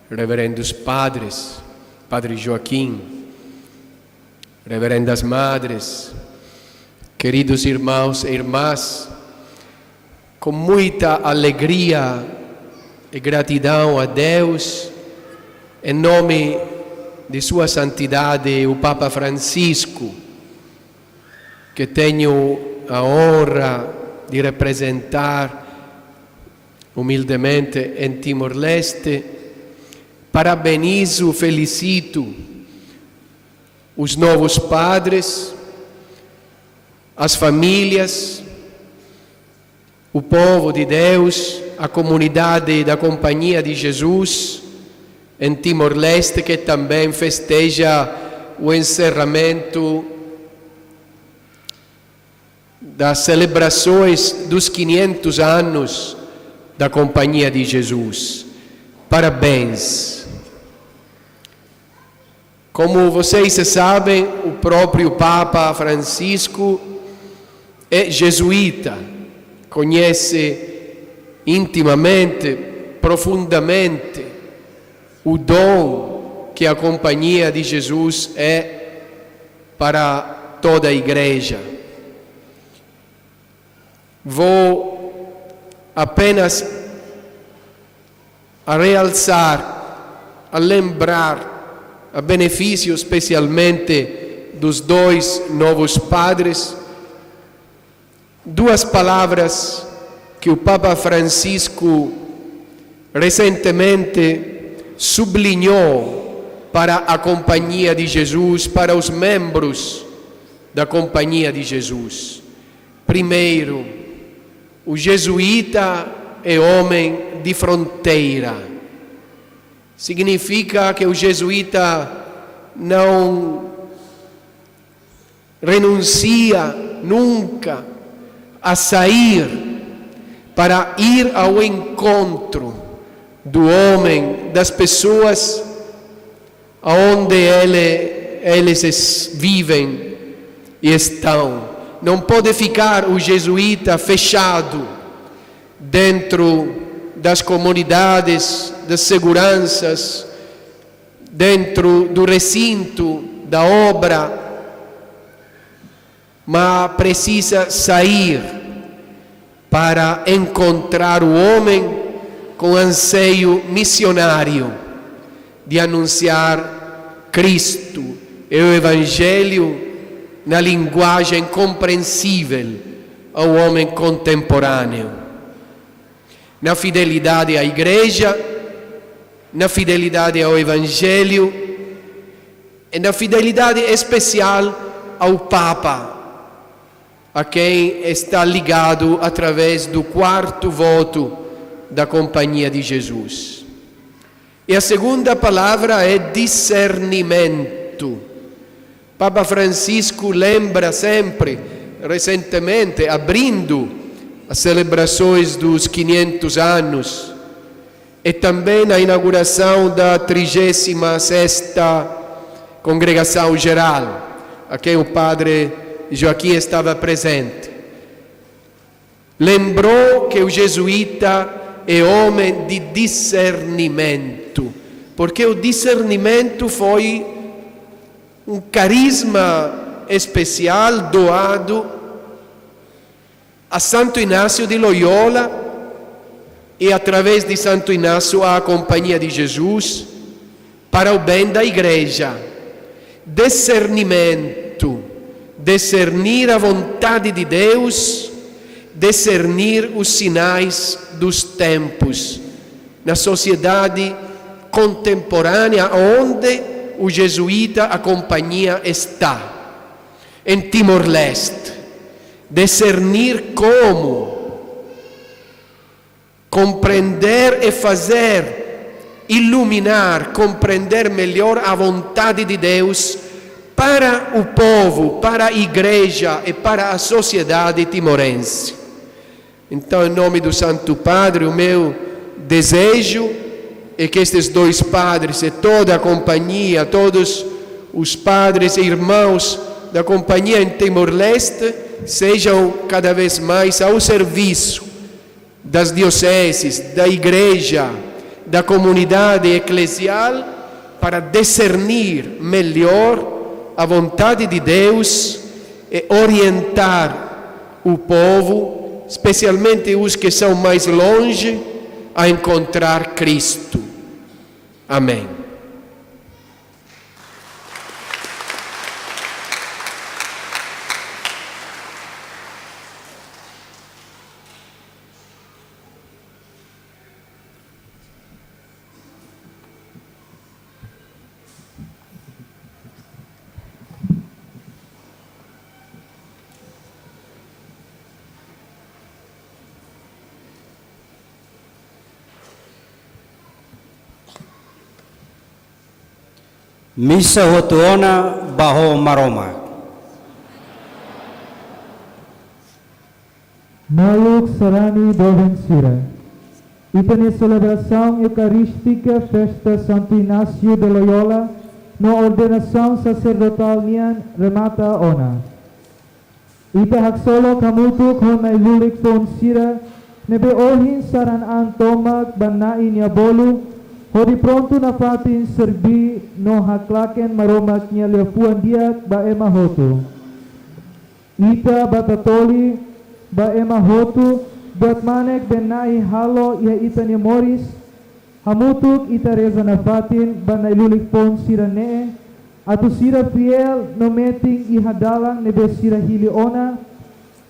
reverendos padres, Padre Joaquim, reverendas madres, queridos irmãos e irmãs, com muita alegria e gratidão a Deus, em nome de Sua Santidade, o Papa Francisco, que tenho a honra de representar humildemente em Timor-Leste, parabenizo, felicito os novos padres, as famílias, o povo de Deus, a comunidade da Companhia de Jesus em Timor-Leste, que também festeja o encerramento das celebrações dos 500 anos da Companhia de Jesus. Parabéns! Como vocês sabem, o próprio Papa Francisco é jesuíta, conhece intimamente, profundamente o dom que a Companhia de Jesus é para toda a Igreja. Vou apenas a realçar, a lembrar, a benefício especialmente dos dois novos padres, duas palavras que o Papa Francisco recentemente sublinhou para a Companhia de Jesus, para os membros da Companhia de Jesus. Primeiro, o jesuíta é homem de fronteira. Significa que o jesuíta não renuncia nunca a sair para ir ao encontro do homem, das pessoas onde eles vivem e estão. Não pode ficar o jesuíta fechado dentro das comunidades, das seguranças, dentro do recinto da obra, mas precisa sair para encontrar o homem com anseio missionário de anunciar Cristo e o Evangelho na linguagem compreensível ao homem contemporâneo. Na fidelidade à Igreja, na fidelidade ao Evangelho e na fidelidade especial ao Papa, a quem está ligado através do quarto voto da Companhia de Jesus. E a segunda palavra é discernimento. Papa Francisco lembra sempre, recentemente, abrindo as celebrações dos 500 anos, e também na inauguração da 36ª Congregação Geral, a quem o Padre Joaquim estava presente. Lembrou que o jesuíta é homem de discernimento, porque o discernimento foi um carisma especial doado a Santo Inácio de Loyola e, através de Santo Inácio, à Companhia de Jesus, para o bem da Igreja. Discernimento, discernir a vontade de Deus, discernir os sinais dos tempos na sociedade contemporânea onde o jesuíta, a companhia, está, em Timor-Leste. Discernir como compreender e fazer, iluminar, compreender melhor a vontade de Deus para o povo, para a igreja e para a sociedade timorense. Então, em nome do Santo Padre, o meu desejo é que estes dois padres e toda a companhia, todos os padres e irmãos da companhia em Timor-Leste, sejam cada vez mais ao serviço das dioceses, da igreja, da comunidade eclesial, para discernir melhor a vontade de Deus e orientar o povo, especialmente os que são mais longe, a encontrar Cristo. Amém. Misa hotuona baho maroma. Maluk Sarani Dovencira. Itane celebração eucarística festa Santo Inácio de Loyola, na ordenação sacerdotal nian remata ona. Ita haksolo kamutuk hon na ilulik ton sira, nebe ohin saran an tomak banai niya bolu, hodi pronto na fatin serbi no haklaken maromak niya lepuan diak ba ema hotu. Ita batatoli ba ema hotu buat manek benai halo ya ita ni Moris hamutuk ita reza na fatin ba na ilulik pon sira nee atu sira fiel no meting ihadalang nebe sira hiliona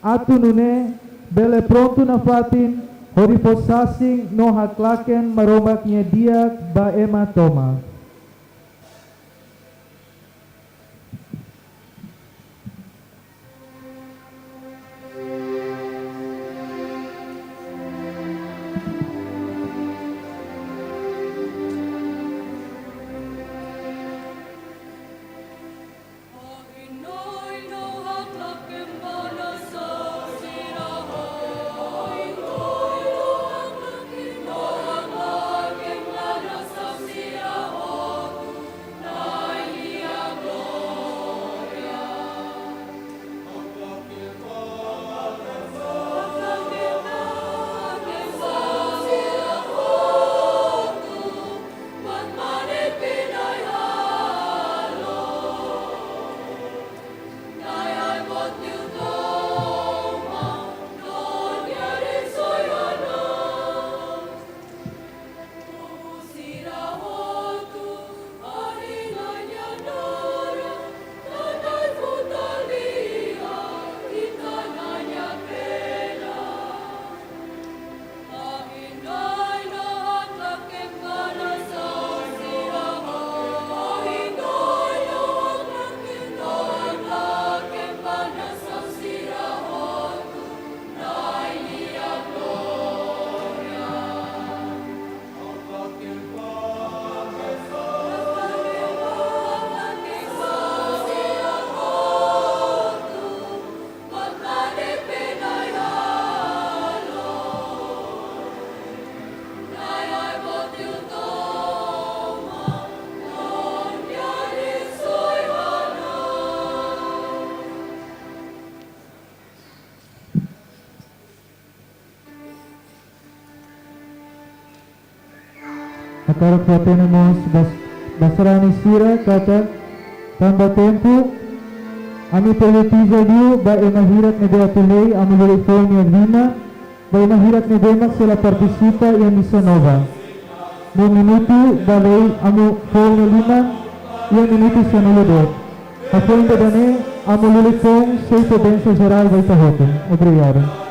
atu nune bele pronto na fatin hori posasing no haklaken maromaknya dia ba ema toma. Oh Agora que temos basarani sira kata tambah tempo ami politiza dio ba mahirat ni dia tulay ami California Lima ba mahirat ni demak sila partisipa yang misa nova. Mo minuto balay amo California Lima yang minuto sa nulodot. Apo yung dadane amo lulipong sa ito bensa geral ba itahoto. Obrigado.